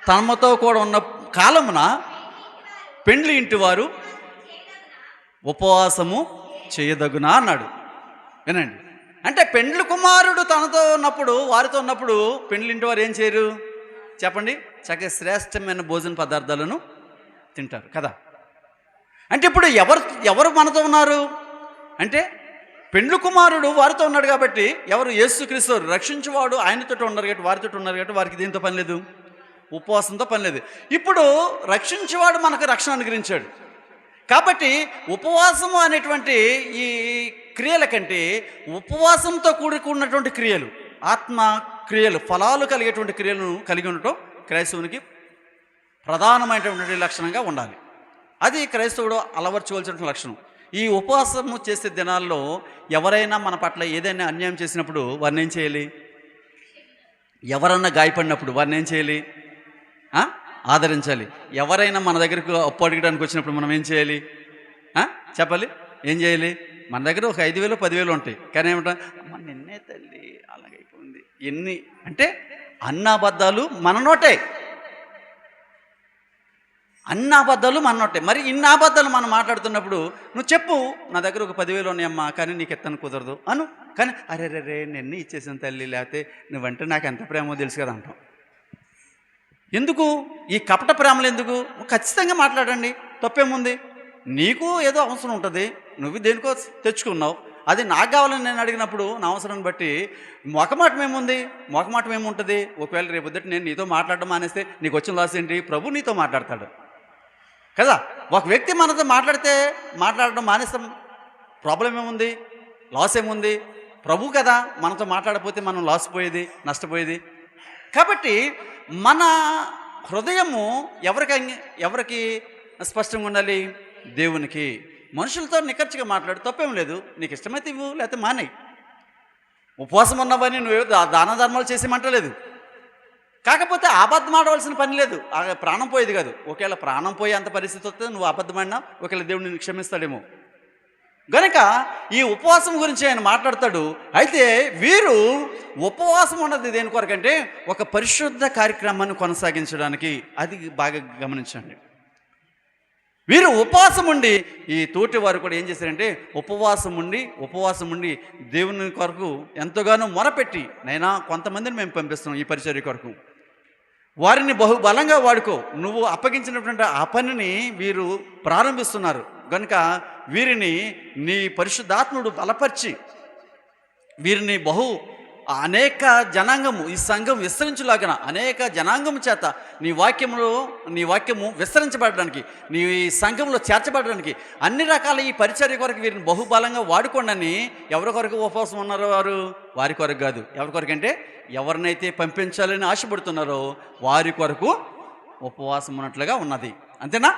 తమతో కూడా ఉన్న కాలమున పెండ్లి ఇంటి వారు ఉపవాసము చేయదగునా అన్నాడు. వినండి, అంటే పెండ్లి కుమారుడు తనతో ఉన్నప్పుడు, వారితో ఉన్నప్పుడు పెండ్లి ఇంటి వారు ఏం చేయరు చెప్పండి? చక్కగా శ్రేష్టమైన భోజన పదార్థాలను తింటారు కదా. అంటే ఇప్పుడు ఎవరు మనతో ఉన్నారు అంటే పెండ్లి కుమారుడు వారితో ఉన్నాడు కాబట్టి, ఎవరు? యేసుక్రీస్తు రక్షించువాడు ఆయనతో ఉన్నారు కాబట్టి, వారితో ఉన్నారు కాబట్టి వారికి దీంతో పని లేదు, ఉపవాసంతో పని లేదు. ఇప్పుడు రక్షించేవాడు మనకు రక్షణ అనుగ్రహించాడు కాబట్టి ఉపవాసము అనేటువంటి ఈ క్రియల కంటే ఉపవాసంతో కూడుకున్నటువంటి క్రియలు, ఆత్మ క్రియలు, ఫలాలు కలిగేటువంటి క్రియలను కలిగి ఉండటం క్రైస్తవునికి ప్రధానమైనటువంటి లక్షణంగా ఉండాలి. అది క్రైస్తవుడు అలవర్చుకోవాల్సిన లక్షణం. ఈ ఉపవాసము చేసే దినాల్లో ఎవరైనా మన పట్ల ఏదైనా అన్యాయం చేసినప్పుడు వారిని ఏం చేయాలి? ఎవరన్నా గాయపడినప్పుడు వారిని ఏం చేయాలి? ఆదరించాలి. ఎవరైనా మన దగ్గరకు అప్పు అడగడానికి వచ్చినప్పుడు మనం ఏం చేయాలి? చెప్పాలి. ఏం చేయాలి? మన దగ్గర ఒక 5,000 10,000 ఉంటాయి, కానీ ఏమంటా అమ్మ నిన్నే తల్లి అలాగైపోయింది ఎన్ని అంటే అన్నాబద్ధాలు మన నోటే, అన్నాబద్ధాలు మన నోటే. మరి ఇన్ని అబద్ధాలు మనం మాట్లాడుతున్నప్పుడు నువ్వు చెప్పు, నా దగ్గర ఒక 10,000 ఉన్నాయమ్మా కానీ నీకు ఎత్తను కుదరదు అను. కానీ అరే నిన్నే ఇచ్చేసాను తల్లి, లేకపోతే నువ్వంటే నాకు ఎంత ప్రేమో తెలుసు కదా అంటాం. ఎందుకు ఈ కపట ప్రేమలు ఎందుకు? ఖచ్చితంగా మాట్లాడండి, తప్పేముంది? నీకు ఏదో అవసరం ఉంటుంది, నువ్వు దేనికో తెచ్చుకున్నావు, అది నాకు కావాలని నేను అడిగినప్పుడు నా అవసరాన్ని బట్టి మొకమాటం ఏముంటుంది? ఒకవేళ రేపొద్దుట నేను నీతో మాట్లాడడం మానేస్తే నీకు వచ్చిన లాస్ ఏంటి? ప్రభు నీతో మాట్లాడతాడు కదా. ఒక వ్యక్తి మనతో మాట్లాడడం మానేస్తాం, ప్రాబ్లం ఏముంది? లాస్ ఏముంది? ప్రభు కదా మనతో మాట్లాడకపోతే మనం లాస్ పోయేది, నష్టపోయేది. కాబట్టి మన హృదయము ఎవరికి స్పష్టంగా ఉండాలి? దేవునికి. మనుషులతో నిక్కచ్చిగా మాట్లాడు, తప్పేం లేదు. నీకు ఇష్టమైతే ఇవ్వు, లేకపోతే మానేయి. ఉపవాసం ఉన్నవని నువ్వు దాన ధర్మాలు చేసేమంటలేదు. కాకపోతే అబద్ధం ఆడవలసిన పని లేదు, ప్రాణం పోయేది కాదు. ఒకవేళ ప్రాణం పోయే అంత పరిస్థితి వస్తే నువ్వు అబద్ధమైనా ఒకవేళ దేవుడు నిన్ను క్షమిస్తాడేమో. గనుక ఈ ఉపవాసం గురించి ఆయన మాట్లాడతాడు. అయితే వీరు ఉపవాసం ఉన్నది దేని కొరకంటే ఒక పరిశుద్ధ కార్యక్రమాన్ని కొనసాగించడానికి. అది బాగా గమనించండి. వీరు ఉపవాసం ఉండి ఈ తోటి వారు కూడా ఏం చేశారంటే ఉపవాసం ఉండి దేవుని కొరకు ఎంతగానో మొరపెట్టి, నైనా కొంతమందిని మేము పంపిస్తున్నాం ఈ పరిచర్య కొరకు, వారిని బహుబలంగా వాడుకో, నువ్వు అప్పగించినటువంటి ఆ పనిని వీరు ప్రారంభిస్తున్నారు కనుక వీరిని నీ పరిశుద్ధాత్ముడు బలపరిచి వీరిని అనేక జనాంగము, ఈ సంఘం విస్తరించులాగిన అనేక జనాంగము చేత నీ వాక్యము విస్తరించబడడానికి, నీ సంఘంలో చేర్చబడడానికి అన్ని రకాల ఈ పరిచర్య కొరకు వీరిని బహుబలంగా వాడుకోండి. ఎవరి కొరకు ఉపవాసం ఉన్నారో వారి కొరకు కాదు. ఎవరి కొరకు అంటే ఎవరినైతే పంపించాలని ఆశపడుతున్నారో వారి కొరకు ఉపవాసం ఉన్నట్లుగా ఉన్నది. అంతేనా?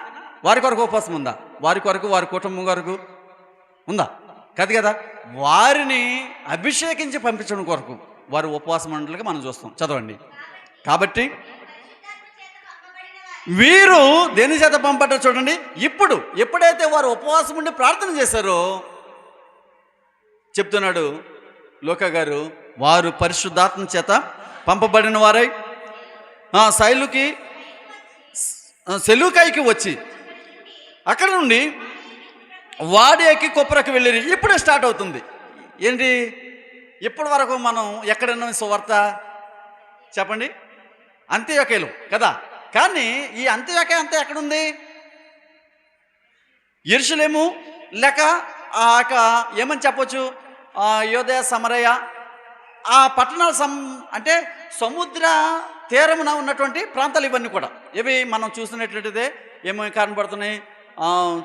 వారి కొరకు ఉపవాసం ఉందా? వారి కొరకు, వారి కుటుంబం కొరకు ఉందా? కాదు కదా. వారిని అభిషేకించి పంపించడం కొరకు వారు ఉపవాసం ఉన్నట్లుగా మనం చూస్తాం. చదవండి. కాబట్టి వీరు దేని చేత పంపడ్డారు చూడండి. ఎప్పుడైతే వారు ఉపవాసం ఉండి ప్రార్థన చేశారో చెప్తున్నాడు లోకా గారు, వారు పరిశుద్ధాత్మ చేత పంపబడిన వారై సెలూకాయికి వచ్చి అక్కడ నుండి వాడేకి కొప్పరకు వెళ్ళి. ఇప్పుడే స్టార్ట్ అవుతుంది ఏంటి? ఇప్పటి వరకు మనం ఎక్కడన్నా సువార్త చెప్పండి, అంత్యోక్యలో కదా. కానీ ఈ అంత్యొక అంతా ఎక్కడుంది? యెరూషలేము లేక ఆ యొక్క ఏమని చెప్పొచ్చు, యోదయ సమరయ ఆ పట్టణాలు అంటే సముద్ర తీరమున ఉన్నటువంటి ప్రాంతాలు ఇవన్నీ కూడా. ఇవి మనం చూసినట్లయితే ఏమో కనబడుతున్నాయి.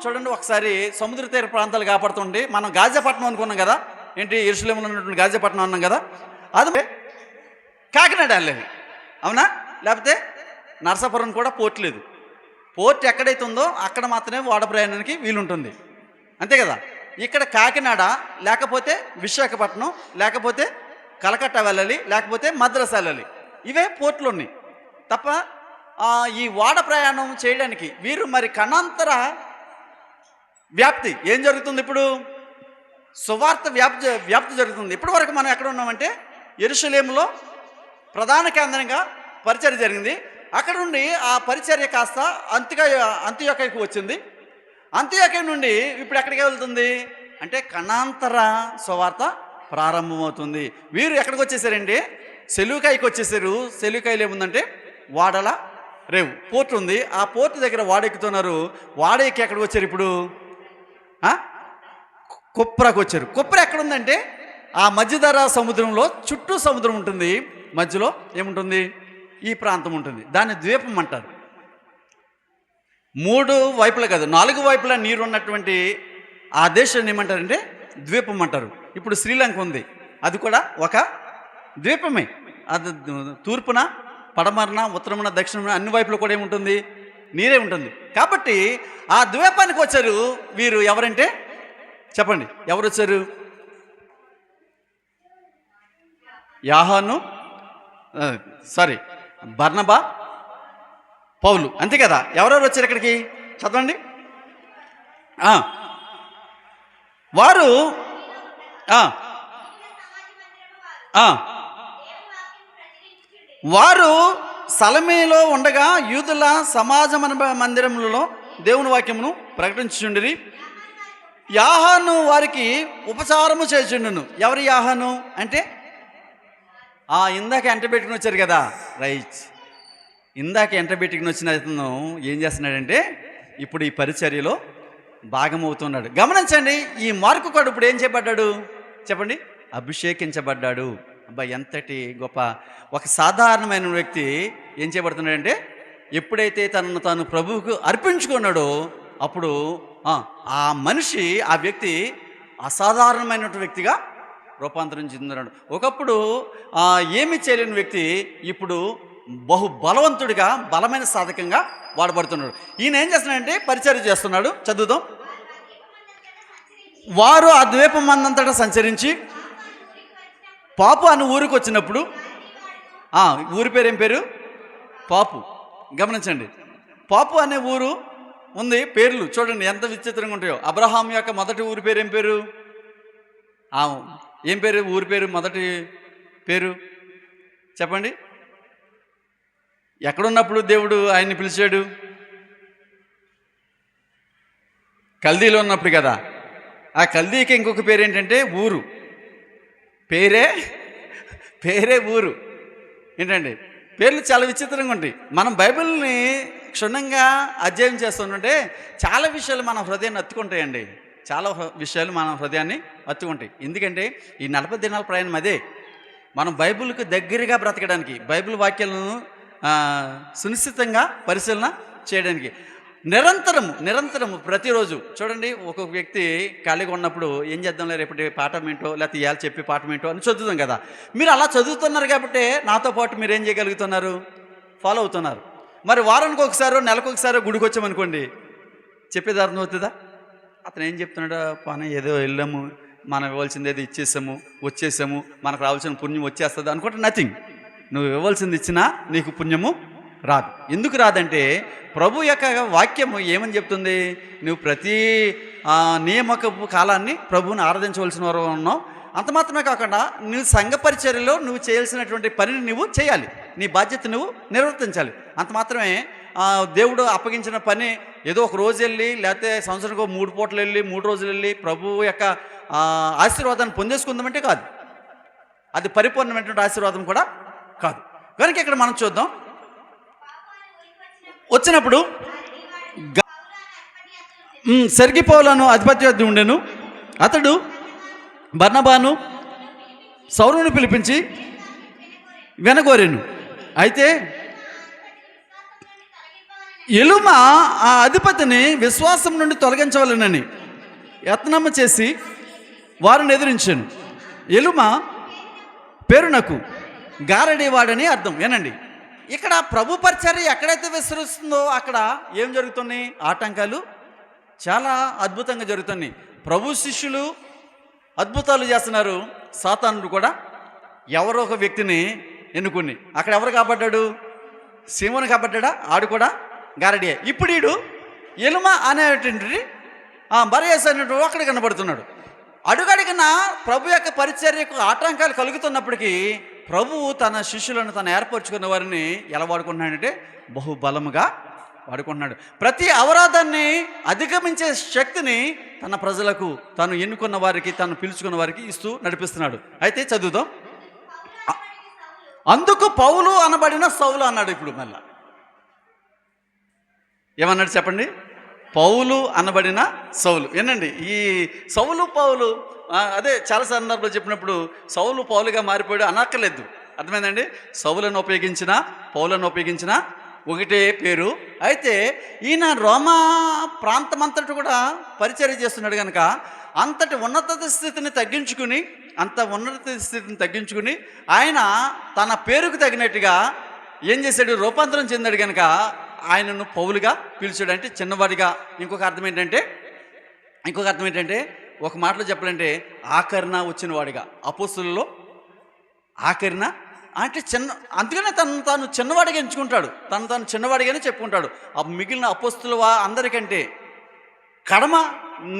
చూడండి ఒకసారి సముద్ర తీర ప్రాంతాలు కాపాడుతుండే మనం గాజాపట్నం అనుకున్నాం కదా. ఏంటి, యెరూషలేములో ఉన్నటువంటి గాజాపట్నం అన్నాం కదా. అది కాకినాడ వెళ్ళేది, అవునా? లేకపోతే నరసాపురం కూడా పోర్ట్ లేదు. పోర్ట్ ఎక్కడైతే ఉందో అక్కడ మాత్రమే ఓడ ప్రయాణానికి వీలుంటుంది, అంతే కదా. ఇక్కడ కాకినాడ లేకపోతే విశాఖపట్నం లేకపోతే కలకత్తా వెళ్ళాలి, లేకపోతే మద్రాసు వెళ్ళాలి. ఇవే పోర్ట్లు ఉన్నాయి తప్ప ఈ ఓడ ప్రయాణం చేయడానికి వీరు మరి కణాంతర వ్యాప్తి ఏం జరుగుతుంది? ఇప్పుడు సువార్త వ్యాప్తి జరుగుతుంది. ఇప్పటి వరకు మనం ఎక్కడ ఉన్నామంటే యెరూషలేములో ప్రధాన కేంద్రంగా పరిచర్య జరిగింది. అక్కడ నుండి ఆ పరిచర్య కాస్త అంత్యొకకు వచ్చింది. అంత్యొక నుండి ఇప్పుడు ఎక్కడికి వెళ్తుంది అంటే కణాంతర సువార్త ప్రారంభమవుతుంది. వీరు ఎక్కడికి వచ్చేసారండి? సెలూకాయికి వచ్చేసారు. సెలూకాయిలో ఏముందంటే వాడల రేవు పోర్ట్ ఉంది. ఆ పోర్ట్ దగ్గర వాడెక్కుతున్నారు. వాడెక్కి ఎక్కడికి వచ్చారు? ఇప్పుడు కుప్రాకు వచ్చారు. కుప్రా ఎక్కడుందంటే ఆ మధ్యధరా సముద్రంలో చుట్టూ సముద్రం ఉంటుంది, మధ్యలో ఏముంటుంది? ఈ ప్రాంతం ఉంటుంది. దాన్ని ద్వీపం అంటారు. 3 వైపులా కాదు 4 వైపులా నీరు ఉన్నటువంటి ఆ దేశాన్ని ఏమంటారంటే ద్వీపం అంటారు. ఇప్పుడు శ్రీలంక ఉంది, అది కూడా ఒక ద్వీపమే. అది తూర్పున పడమరన ఉత్తరమున దక్షిణమున అన్ని వైపులో కూడా ఏముంటుంది? నీరే ఉంటుంది. కాబట్టి ఆ ద్వీపానికి వచ్చారు వీరు. ఎవరంటే చెప్పండి, ఎవరు వచ్చారు? బర్నబా, పౌలు, అంతే కదా. ఎవరెవరు వచ్చారు ఇక్కడికి? చదవండి. వారు వారు సలమీలో ఉండగా యూదుల సమాజ మందిరములలో దేవుని వాక్యమును ప్రకటించుచుండిరి. యాహాను వారికి ఉపచారము చేయుచుండును. ఎవరు యాహాను అంటే ఇందాక ఎంట పెట్టుకుని వచ్చారు కదా, రైట్. ఇందాక ఎంట పెట్టుకుని వచ్చిన అతను ఏం చేస్తున్నాడంటే ఇప్పుడు ఈ పరిచర్యలో భాగమవుతున్నాడు. గమనించండి, ఈ మార్కు కూడా ఇప్పుడు ఏం చేయబడ్డాడు చెప్పండి? అభిషేకించబడ్డాడు. అబ్బా, ఎంతటి గొప్ప! ఒక సాధారణమైన వ్యక్తి ఏం చేయబడుతున్నాడంటే ఎప్పుడైతే తనను తాను ప్రభువుకు అర్పించుకున్నాడో అప్పుడు ఆ మనిషి, ఆ వ్యక్తి అసాధారణమైనటువంటి వ్యక్తిగా రూపాంతరం చెందుతున్నాడు. ఒకప్పుడు ఏమి చేయలేని వ్యక్తి ఇప్పుడు బహు బలవంతుడిగా, బలమైన సాధకంగా వాడబడుతున్నాడు. ఈయన ఏం చేస్తున్నాడంటే పరిచర్య చేస్తున్నాడు. చదువుదాం. వారు ఆ ద్వీపం మందంతటా సంచరించి పాపు అని ఊరికి వచ్చినప్పుడు, ఊరి పేరు ఏం పేరు? పాపు. గమనించండి, పాపు అనే ఊరు ఉంది. పేర్లు చూడండి ఎంత విచిత్రంగా ఉంటాయో. అబ్రహాం యొక్క మొదటి ఊరి పేరు ఏం పేరు? ఏం పేరు? ఊరి పేరు మొదటి పేరు చెప్పండి. ఎక్కడున్నప్పుడు దేవుడు ఆయన్ని పిలిచాడు? కల్దీలో ఉన్నప్పుడు కదా. ఆ కల్దీకి ఇంకొక పేరు ఏంటంటే ఊరు. పేరే ఊరు. ఏంటండి, పేర్లు చాలా విచిత్రంగా ఉంటాయి. మనం బైబిల్ని క్షుణ్ణంగా అధ్యయనం చేస్తుంటే చాలా విషయాలు మన హృదయాన్ని అత్తుకుంటాయండి. చాలా విషయాలు మన హృదయాన్ని అత్తుకుంటాయి. ఎందుకంటే ఈ 40 దినాల ప్రయాణం అదే. మనం బైబిల్కి దగ్గరగా బ్రతకడానికి, బైబిల్ వాక్యాలను సునిశ్చితంగా పరిశీలన చేయడానికి నిరంతరము ప్రతిరోజు చూడండి. ఒక్కొక్క వ్యక్తి ఖాళీగా ఉన్నప్పుడు ఏం చేద్దాంలే రేపటి పాఠం ఏంటో, లేకపోతే ఇవాళ చెప్పే పాఠం ఏంటో అని చదువుతాం కదా. మీరు అలా చదువుతున్నారు కాబట్టి నాతో పాటు మీరు ఏం చేయగలుగుతున్నారు? ఫాలో అవుతున్నారు. మరి వారానికి ఒకసారో నెలకు ఒకసారో గుడికి వచ్చామనుకోండి, చెప్పేది అర్థం అవుతుందా? అతను ఏం చెప్తున్నాడు? పని ఏదో వెళ్ళాము, మనం ఇవ్వాల్సింది ఏదో ఇచ్చేసాము, వచ్చేసాము, మనకు రావాల్సిన పుణ్యం వచ్చేస్తుంది అనుకుంటే నథింగ్. నువ్వు ఇవ్వాల్సింది ఇచ్చినా నీకు పుణ్యము రాదు. ఎందుకు రాదంటే ప్రభు యొక్క వాక్యము ఏమని చెప్తుంది? నువ్వు ప్రతి నియామకపు కాలాన్ని ప్రభువుని ఆరాధించవలసిన వారు ఉన్నావు. అంత మాత్రమే కాకుండా నువ్వు సంఘ పరిచర్యలో నువ్వు చేయాల్సినటువంటి పనిని నువ్వు చేయాలి, నీ బాధ్యత నువ్వు నిర్వర్తించాలి. అంత మాత్రమే దేవుడు అప్పగించిన పని ఏదో ఒక రోజు వెళ్ళి, లేకపోతే సంవత్సరానికి 3 పూటలు వెళ్ళి 3 రోజులు వెళ్ళి ప్రభువు యొక్క ఆశీర్వాదాన్ని పొందేసుకుందామంటే కాదు. అది పరిపూర్ణమైనటువంటి ఆశీర్వాదం కూడా కాదు. కనుక ఇక్కడ మనం చూద్దాం. వచ్చినప్పుడు సెర్గి పౌలను అధిపత్యం ఉండెను. అతడు బర్నబాను సౌలును పిలిపించి వెనగోరెను. అయితే ఎలుమ ఆ అధిపతిని విశ్వాసం నుండి తొలగించవలనని యత్నము చేసి వారిని ఎదిరించాను. ఎలుమ పేరునకు గారడేవాడని అర్థం. ఏనండి, ఇక్కడ ప్రభు పరిచర్య ఎక్కడైతే విస్తరిస్తుందో అక్కడ ఏం జరుగుతున్నాయి? ఆటంకాలు చాలా అద్భుతంగా జరుగుతున్నాయి. ప్రభు శిష్యులు అద్భుతాలు చేస్తున్నారు. సాతానుడు కూడా ఎవరో ఒక వ్యక్తిని ఎన్నుకుని అక్కడ ఎవరు కాబడ్డాడు? సీమోను కాబడ్డా. ఆడు కూడా గారడియే. ఇప్పుడు ఈడు ఎలుమ అనేటువంటి బరయేసు అనేటువంటి అక్కడ కనబడుతున్నాడు. అడుగడిగిన ప్రభు యొక్క పరిచర్యకు ఆటంకాలు కలుగుతున్నప్పటికీ ప్రభువు తన శిష్యులను తను ఏర్పరచుకున్న వారిని ఎలా వాడుకుంటున్నాడంటే బహుబలముగా వాడుకుంటున్నాడు. ప్రతి అవరోధాన్ని అధిగమించే శక్తిని తన ప్రజలకు, తను ఎన్నుకున్న వారికి, తను పిలుచుకున్న వారికి ఇస్తూ నడిపిస్తున్నాడు. అయితే చదువుదాం. అందుకు పౌలు అనబడిన సౌలు అన్నాడు. ఇప్పుడు మళ్ళా ఏమన్నాడు చెప్పండి? పౌలు అనబడిన సౌలు. ఏనండి, ఈ సౌలు పౌలు అదే చాలా సందర్భాలు చెప్పినప్పుడు సౌలు పౌలుగా మారిపోయాడు అనక్కర్లేదు. అర్థమైందండి? సౌలను ఉపయోగించిన పౌలను ఉపయోగించిన ఒకటే పేరు. అయితే ఈయన రోమా ప్రాంతమంతటి కూడా పరిచర్య చేస్తున్నాడు కనుక అంతటి ఉన్నత స్థితిని తగ్గించుకుని ఆయన తన పేరుకు తగినట్టుగా ఏం చేశాడు? రూపాంతరం చెందాడు కనుక ఆయనను పౌలుగా పిలిచాడు. అంటే చిన్నవాడిగా. ఇంకొక అర్థం ఏంటంటే ఒక మాటలో చెప్పాలంటే ఆఖరణ వచ్చిన వాడిగా. అపోస్తులలో ఆఖరణ అంటే అందుకనే తాను చిన్నవాడిగా ఎంచుకుంటాడు. తాను చిన్నవాడిగానే చెప్పుకుంటాడు. ఆ మిగిలిన అపోస్తుల అందరికంటే కడమ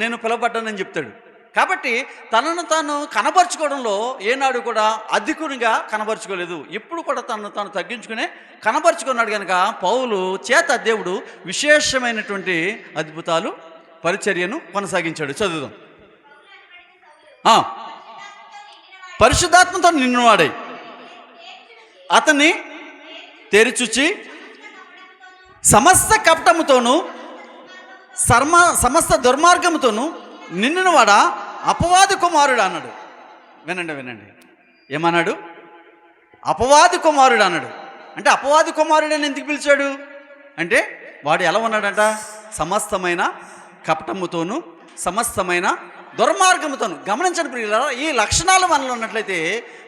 నేను పిలవబడ్డానని చెప్తాడు. కాబట్టి తనను తాను కనబరుచుకోవడంలో ఏనాడు కూడా అధికునిగా కనబరుచుకోలేదు. ఎప్పుడు కూడా తను తగ్గించుకునే కనబరుచుకున్నాడు కనుక పౌలు చేత దేవుడు విశేషమైనటువంటి అద్భుతాలు పరిచర్యను కొనసాగించాడు. చదువుదాం. పరిశుద్ధాత్మతో నిన్నవాడై అతన్ని తెరిచుచి సమస్త కపటముతోనూ సమస్త దుర్మార్గముతోనూ నిన్నవాడా అపవాది కుమారుడు అన్నాడు. వినండి, ఏమన్నాడు? అపవాది కుమారుడు అన్నాడు. అంటే అపవాది కుమారుడు అని ఎందుకు పిలిచాడు అంటే వాడు ఎలా ఉన్నాడంట? సమస్తమైన కపటముతోనూ సమస్తమైన దుర్మార్గముతోను. గమనించండి ప్రియులారా, ఈ లక్షణాలు మనలో ఉన్నట్లయితే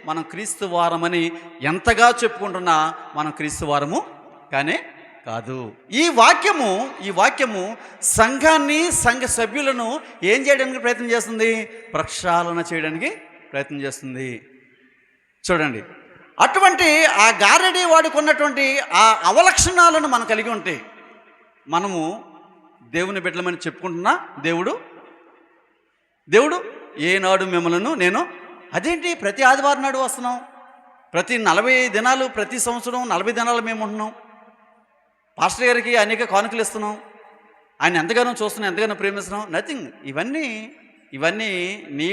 మనం క్రీస్తు వారమని ఎంతగా చెప్పుకుంటున్నా మనం క్రీస్తు వారము కానీ కాదు. ఈ వాక్యము సంఘాన్ని, సంఘ సభ్యులను ఏం చేయడానికి ప్రయత్నం చేస్తుంది? ప్రక్షాళన చేయడానికి ప్రయత్నం చేస్తుంది. చూడండి, అటువంటి ఆ గారడి వాడుకున్నటువంటి ఆ అవలక్షణాలను మనం కలిగి ఉంటే మనము దేవుని బిడ్డలమని చెప్పుకుంటున్నా. దేవుడు ఏనాడు మిమ్మల్ని నేను అదేంటి ప్రతి ఆదివారం నాడు వస్తున్నాం, ప్రతి 40 దినాలు, ప్రతి సంవత్సరం 40 దినాలు మేము ఉంటున్నాం, పాస్టర్ గారికి అనేక కానుకలు ఇస్తున్నాం, ఆయన ఎంతగానో చూస్తున్నాం, ఎంతగానో ప్రేమిస్తున్నాం. నథింగ్. ఇవన్నీ నీ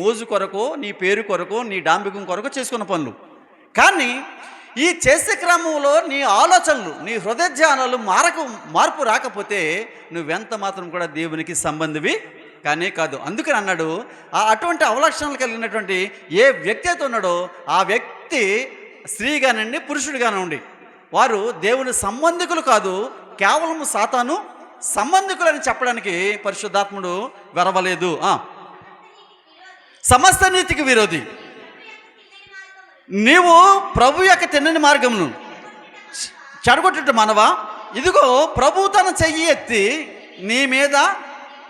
మోజు కొరకు, నీ పేరు కొరకు, నీ డాంబికం కొరకు చేసుకున్న పనులు. కానీ ఈ చేసే క్రమంలో నీ ఆలోచనలు, నీ హృదయ ధ్యానాలు మార్పు రాకపోతే నువ్వెంత మాత్రం కూడా దేవునికి సంబంధివి కానీ కాదు. అందుకని అన్నాడు, అటువంటి అవలక్షణాలు కలిగినటువంటి ఏ వ్యక్తి అయితే ఉన్నాడో ఆ వ్యక్తి స్త్రీగానండి, పురుషుడిగానండి, వారు దేవుని సంబంధికులు కాదు, కేవలం సాతాను సంబంధికులని చెప్పడానికి పరిశుద్ధాత్ముడు వెరవలేదు. సమస్త నీతికి విరోధి. నీవు ప్రభు యొక్క తిన్నని మార్గమును చెడగొట్టుట మానవా, ఇదిగో ప్రభు తన చెయ్యి ఎత్తి నీ మీద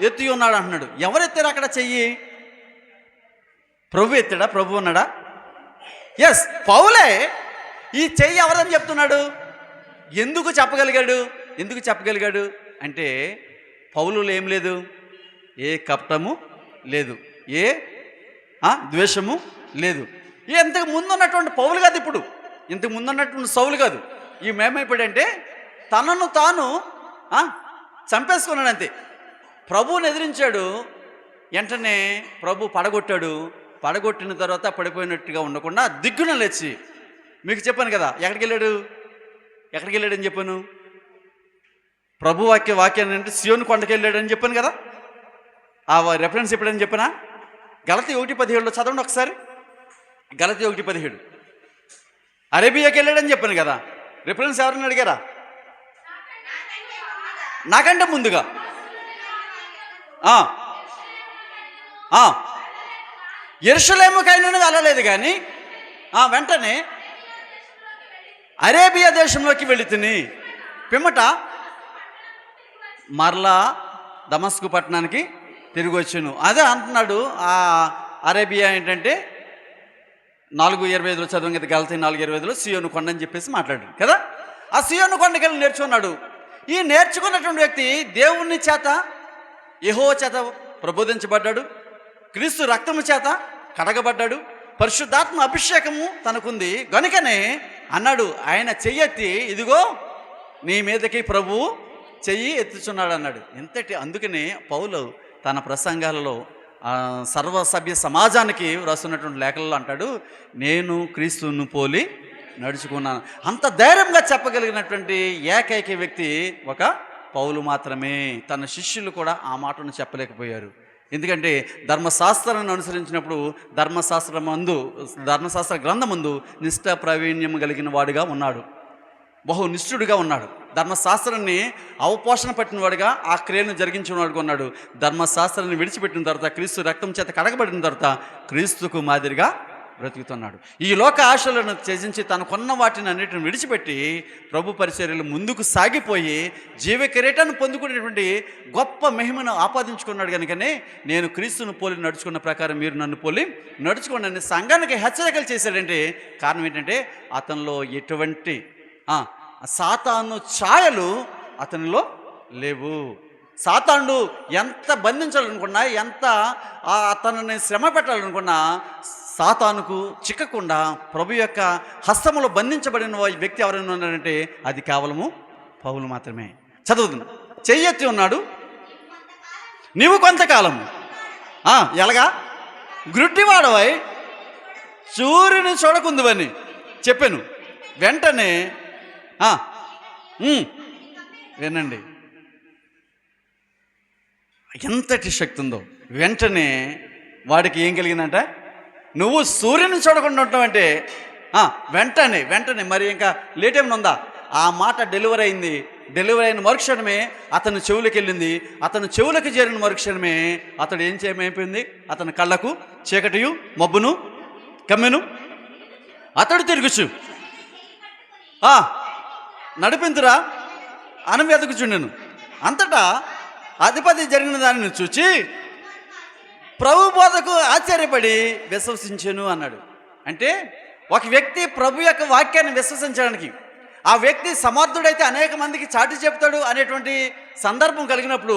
ఎత్తి ఉన్నాడు అంటున్నాడు. ఎవరు ఎత్తారు అక్కడ చెయ్యి? ప్రభు ఎత్తాడా? ప్రభు ఉన్నాడా? ఎస్, పౌలే ఈ చెయ్యి ఎవరని చెప్తున్నాడు. ఎందుకు చెప్పగలిగాడు అంటే పౌలులో ఏం లేదు? ఏ కపటము లేదు, ఏ ద్వేషము లేదు. ఇంతకు ముందు ఉన్నటువంటి పౌలు కాదు, ఇప్పుడు ఇంతకు ముందు ఉన్నటువంటి సౌలు కాదు. ఈ మేమైపోయాడంటే తనను తాను చంపేసుకున్నాడు అంతే. ప్రభువుని ఎదిరించాడు, వెంటనే ప్రభు పడగొట్టిన తర్వాత పడిపోయినట్టుగా ఉండకుండా దిగ్గున లేచి, మీకు చెప్పాను కదా ఎక్కడికి వెళ్ళాడని చెప్పాను, ప్రభు వాక్యాన్ని అంటే సియోను కొండకి వెళ్ళాడని చెప్పాను కదా. ఆ రెఫరెన్స్ ఎప్పుడని చెప్పినా గలతీ 1:17 చదవండి ఒకసారి. గలతీ 1:17 అరేబియాకి వెళ్ళాడని చెప్పాను కదా. రిఫరెన్స్ ఎవరైనా అడిగారా? నాకంటే ముందుగా యెరూషలేముకైనా వెళ్ళలేదు, కానీ వెంటనే అరేబియా దేశంలోకి వెళ్ళి తిని పిమ్మట మరలా దమస్కు పట్టణానికి తిరిగి వచ్చాను. అదే అంటున్నాడు. ఆ అరేబియా ఏంటంటే 4:25 చదవం కదా. గలతీ 4:25 సియోను కొండ అని చెప్పేసి మాట్లాడాడు కదా. ఆ సియోను కొండకి వెళ్ళి నేర్చుకున్నాడు. ఈ నేర్చుకున్నటువంటి వ్యక్తి దేవుని చేత, యెహోవా చేత ప్రబోధించబడ్డాడు, క్రీస్తు రక్తము చేత కడగబడ్డాడు, పరిశుద్ధాత్మ అభిషేకము తనకుంది. గనుకనే అన్నాడు, ఆయన చెయ్యెత్తి ఇదిగో నీ మీదకి ప్రభువు చెయ్యి ఎత్తుచున్నాడు అన్నాడు. ఇంతటి అందుకనే పౌలు తన ప్రసంగాలలో సర్వసభ్య సమాజానికి రాస్తున్నటువంటి లేఖలలో అంటాడు, నేను క్రీస్తును పోలి నడుచుకున్నాను. అంత ధైర్యంగా చెప్పగలిగినటువంటి ఏకైక వ్యక్తి ఒక పౌలు మాత్రమే. తన శిష్యులు కూడా ఆ మాటను చెప్పలేకపోయారు. ఎందుకంటే ధర్మశాస్త్రాన్ని అనుసరించినప్పుడు ధర్మశాస్త్ర గ్రంథమందు నిష్ఠ ప్రావీణ్యం కలిగిన వాడుగా ఉన్నాడు, బహు నిష్ఠుడిగా ఉన్నాడు. ధర్మశాస్త్రాన్ని అవపోషణ పెట్టిన వాడిగా ఆ క్రియలను జరిగించిన వాడుగా ఉన్నాడు. ధర్మశాస్త్రాన్ని విడిచిపెట్టిన తర్వాత, క్రీస్తు రక్తం చేత కడగబడిన తర్వాత క్రీస్తుకు మాదిరిగా బ్రతుకుతున్నాడు. ఈ లోక ఆశలను త్యజించి తనకున్న వాటిని అన్నిటిని విడిచిపెట్టి ప్రభు పరిచర్యలు ముందుకు సాగిపోయి జీవ కిరీటాన్ని పొందుకునేటువంటి గొప్ప మహిమను ఆపాదించుకున్నాడు. కనుకనే నేను క్రీస్తును పోలి నడుచుకున్న ప్రకారం మీరు నన్ను పోలి నడుచుకోండి సంఘానికి హెచ్చరికలు చేశాడంటే కారణం ఏంటంటే అతనిలో ఎటువంటి సాతాను ఛాయలు అతనిలో లేవు. సాతానుడు ఎంత బంధించాలనుకున్నా, ఎంత అతనిని శ్రమ పెట్టాలనుకున్నా సాతానుకు చిక్కకుండా ప్రభు యొక్క హస్తములో బంధించబడిన వ్యక్తి ఎవరైనా ఉన్నాడంటే అది కేవలము పౌలు మాత్రమే. చదువుతుంది, చెయ్యెత్తి ఉన్నాడు, నీవు కొంతకాలము ఎలాగా గ్రుడ్డివాడవై సూర్యుని చూడకుందువని చెప్పాను. వెంటనే వినండి ఎంతటి శక్తి ఉందో. వెంటనే వాడికి ఏం కలిగిందంట, నువ్వు సూర్యుని చూడకుండా ఉంటావంటే వెంటనే మరి ఇంకా లేట్ ఏమైనా ఉందా? ఆ మాట డెలివరీ అయింది. డెలివరీ అయిన మరుక్షణమే అతను చెవులకు వెళ్ళింది. అతను చెవులకు చేరిన మరుక్షణమే అతడు ఏం చేయమైపోయింది, అతని కళ్ళకు చీకటియు మబ్బును కమ్మెను. అతడు తిరుగుచు నడిపింతురా అని వెతుకుచుండెను. అంతటా అధిపతి జరిగిన దానిని చూచి ప్రభు బోధకు ఆశ్చర్యపడి విశ్వసించెను అన్నాడు. అంటే ఒక వ్యక్తి ప్రభు యొక్క వాక్యాన్ని విశ్వసించడానికి, ఆ వ్యక్తి సమర్థుడైతే అనేక మందికి చాటి చెప్తాడు అనేటువంటి సందర్భం కలిగినప్పుడు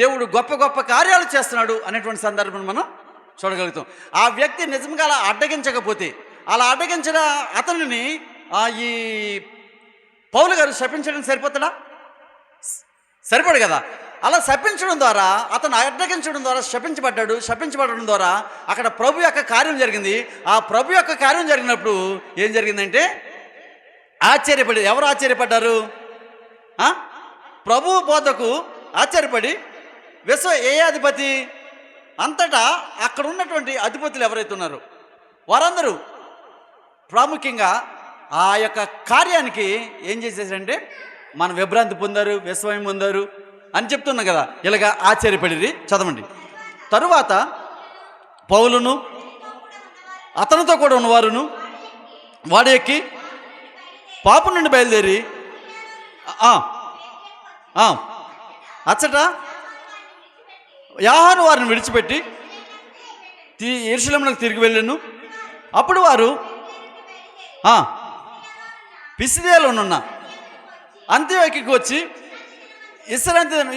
దేవుడు గొప్ప గొప్ప కార్యాలు చేస్తున్నాడు అనేటువంటి సందర్భం మనం చూడగలుగుతాం. ఆ వ్యక్తి నిజంగా అలా అడ్డగించకపోతే, అలా అడ్డగించిన అతనిని ఈ పౌలు గారు శపించడం సరిపోతాడా? సరిపడు కదా. అలా శపించడం ద్వారా, అతను అడ్డగించడం ద్వారా శపించబడ్డాడు. శపించబడడం ద్వారా అక్కడ ప్రభు యొక్క కార్యం జరిగింది. ఆ ప్రభు యొక్క కార్యం జరిగినప్పుడు ఏం జరిగిందంటే ఆశ్చర్యపడి, ఎవరు ఆశ్చర్యపడ్డారు? ప్రభు బోధకు ఆశ్చర్యపడి ఏ అధిపతి అంతటా అక్కడ ఉన్నటువంటి అధిపతులు ఎవరైతే ఉన్నారో వారందరూ ప్రాముఖ్యంగా ఆ యొక్క కార్యానికి ఏం చేసేసారంటే మన విభ్రాంతి పొందారు, విస్మయం పొందారు అని చెప్తున్నాం కదా. ఇలాగా ఆశ్చర్యపడి చదవండి. తరువాత పౌలును అతనితో కూడా ఉన్నవారును వాడు ఎక్కి పాపు నుండి బయలుదేరి అచ్చట యాహాను వారిని విడిచిపెట్టి యెరూషలేమునకు తిరిగి వెళ్ళాను. అప్పుడు వారు పిసిదియాలోనున్న అంతియోకికి వచ్చి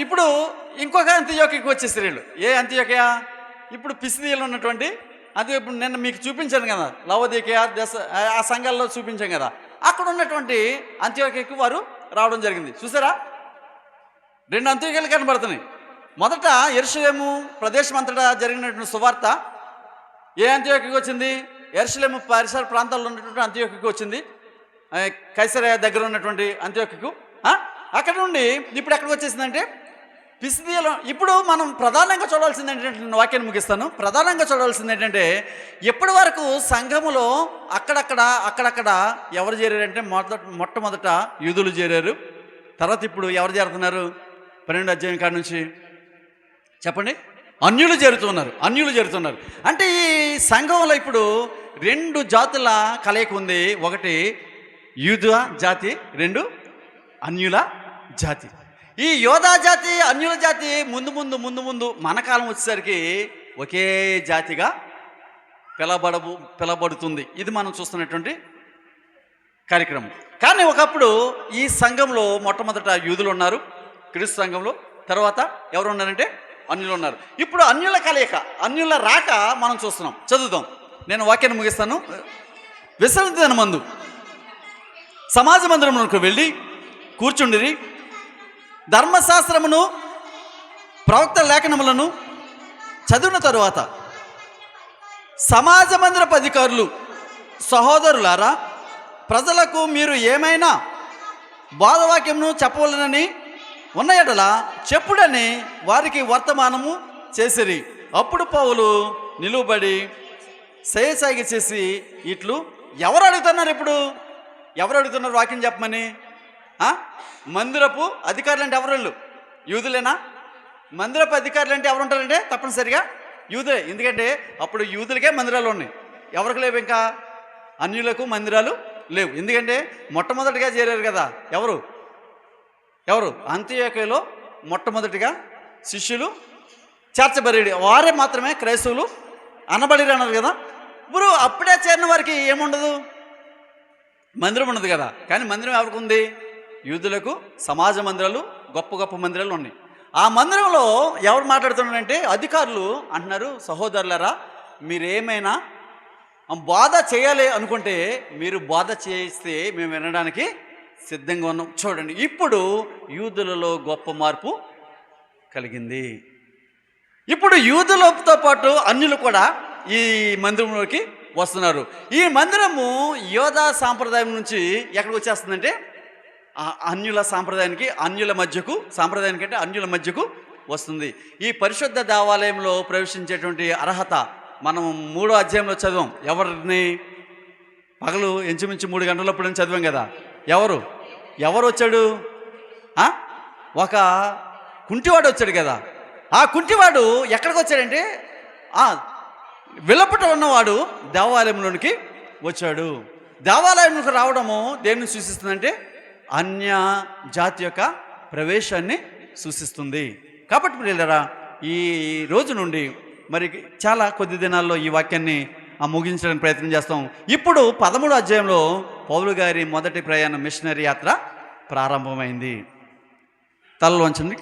ఇప్పుడు ఇంకొక అంతియోకికి వచ్చేసారు. ఏ అంతియోకియా? ఇప్పుడు పిసిదియాలో ఉన్నటువంటి అది ఇప్పుడు నిన్న మీకు చూపించాను కదా, లవోదికయ ఆ సంఘాల్లో చూపించాం కదా, అక్కడ ఉన్నటువంటి అంతియోకియకు వారు రావడం జరిగింది. చూసారా, 2 అంతియోకియలు కనబడుతున్నాయి. మొదట యెరూషలేము ప్రదేశం అంతటా జరిగినటువంటి సువార్త ఏ అంతియోకికి వచ్చింది? యెరూషలేము పరిసర ప్రాంతాల్లో ఉన్నటువంటి అంతియోకికి వచ్చింది. కైసరయ దగ్గర ఉన్నటువంటి అంతియోకికు. అక్కడ నుండి ఇప్పుడు ఎక్కడికి వచ్చేసిందంటే పిసిదియలో. ఇప్పుడు మనం ప్రధానంగా చూడాల్సింది ఏంటంటే, నేను వాక్యాన్ని ముగిస్తాను. ప్రధానంగా చూడాల్సింది ఏంటంటే, ఇప్పటి వరకు సంఘములో అక్కడక్కడ ఎవరు చేరారంటే మొట్టమొదట యూదులు చేరారు. తర్వాత ఇప్పుడు ఎవరు చేరుతున్నారు? 12 అధ్యాయం కాడ నుంచి చెప్పండి. అన్యులు చేరుతున్నారు. అంటే ఈ సంఘంలో ఇప్పుడు 2 జాతుల కలయిక ఉంది. ఒకటి యూద జాతి, 2 అన్యుల జాతి. ఈ యోధా జాతి, అన్యుల జాతి ముందు మన కాలం వచ్చేసరికి ఒకే జాతిగా పిలబడుతుంది. ఇది మనం చూస్తున్నటువంటి కార్యక్రమం. కానీ ఒకప్పుడు ఈ సంఘంలో మొట్టమొదట యూదులు ఉన్నారు క్రీస్తు సంఘంలో. తర్వాత ఎవరు ఉన్నారంటే అన్యులు ఉన్నారు. ఇప్పుడు అన్యుల కలయిక, అన్యుల రాక మనం చూస్తున్నాం. చదువుదాం, నేను వాక్యాన్ని ముగిస్తాను. విశ్రాంతి దినమందు సమాజ మందిరమునకు వెళ్ళి కూర్చుండిరి. ధర్మశాస్త్రమును ప్రవక్త లేఖనములను చదివిన తరువాత సమాజ మందిరపు అధికారులు, సహోదరులారా, ప్రజలకు మీరు ఏమైనా బోధవాక్యమును చెప్పవలనని ఉన్న ఎడల చెప్పుడని వారికి వర్తమానము చేసిరి. అప్పుడు పౌలు నిలువబడి సేయసాగి చేసి ఇట్లు, ఎవరు అడుగుతున్నారు? ఇప్పుడు ఎవరు అడుగుతున్నారు వాక్యం చెప్పమని? మందిరపు అధికారులు అంటే ఎవరు? యూదులేనా? మందిరపు అధికారులు అంటే ఎవరు ఉంటారంటే తప్పనిసరిగా యూదులే. ఎందుకంటే అప్పుడు యూదులకే మందిరాలు ఉన్నాయి, ఎవరికి లేవు. ఇంకా అన్యులకు మందిరాలు లేవు. ఎందుకంటే మొట్టమొదటిగా చేరారు కదా. ఎవరు అంత్యోక్యలో మొట్టమొదటిగా శిష్యులు చేర్చబడి వారే మాత్రమే క్రైస్తవులు అనబడిరు అన్నారు కదా. ఇప్పుడు అప్పుడే చేరిన వారికి ఏముండదు, మందిరం ఉండదు కదా. కానీ మందిరం ఎవరికి ఉంది? యూదులకు సమాజ మందిరాలు, గొప్ప మందిరాలు ఉన్నాయి. ఆ మందిరంలో ఎవరు మాట్లాడుతున్నారంటే అధికారులు అంటున్నారు, సహోదరులారా, మీరేమైనా బోధ చేయాలి అనుకుంటే మీరు బోధ చేస్తే మేము వినడానికి సిద్ధంగా ఉన్నాం. చూడండి, ఇప్పుడు యూదులలో గొప్ప మార్పు కలిగింది. ఇప్పుడు యూదులతో పాటు అన్యులు కూడా ఈ మందిరంలోకి వస్తున్నారు. ఈ మందిరము యోధా సాంప్రదాయం నుంచి ఎక్కడికి వచ్చేస్తుందంటే అన్యుల సాంప్రదాయానికి, సాంప్రదాయానికంటే అన్యుల మధ్యకు వస్తుంది. ఈ పరిశుద్ధ దేవాలయంలో ప్రవేశించేటువంటి అర్హత మనం 3వ అధ్యాయంలో చదివాం. ఎవరిని? పగలు ఇంచుమించు 3 గంటలప్పుడు చదివాం కదా. ఎవరు వచ్చాడు? ఒక కుంటివాడు వచ్చాడు కదా. ఆ కుంటివాడు ఎక్కడికి వచ్చాడంటే విలపట ఉన్నవాడు దేవాలయంలోనికి వచ్చాడు. దేవాలయంలోకి రావడము దేన్ని సూచిస్తుందంటే అన్య జాతి యొక్క ప్రవేశాన్ని సూచిస్తుంది. కాబట్టి ప్రియులారా, ఈ రోజు నుండి మరి చాలా కొద్ది దినాల్లో ఈ వాక్యాన్ని ముగించడానికి ప్రయత్నం చేస్తాం. ఇప్పుడు 13వ అధ్యాయంలో పౌలు గారి మొదటి ప్రయాణ మిషనరీ యాత్ర ప్రారంభమైంది. తలలోంచండి.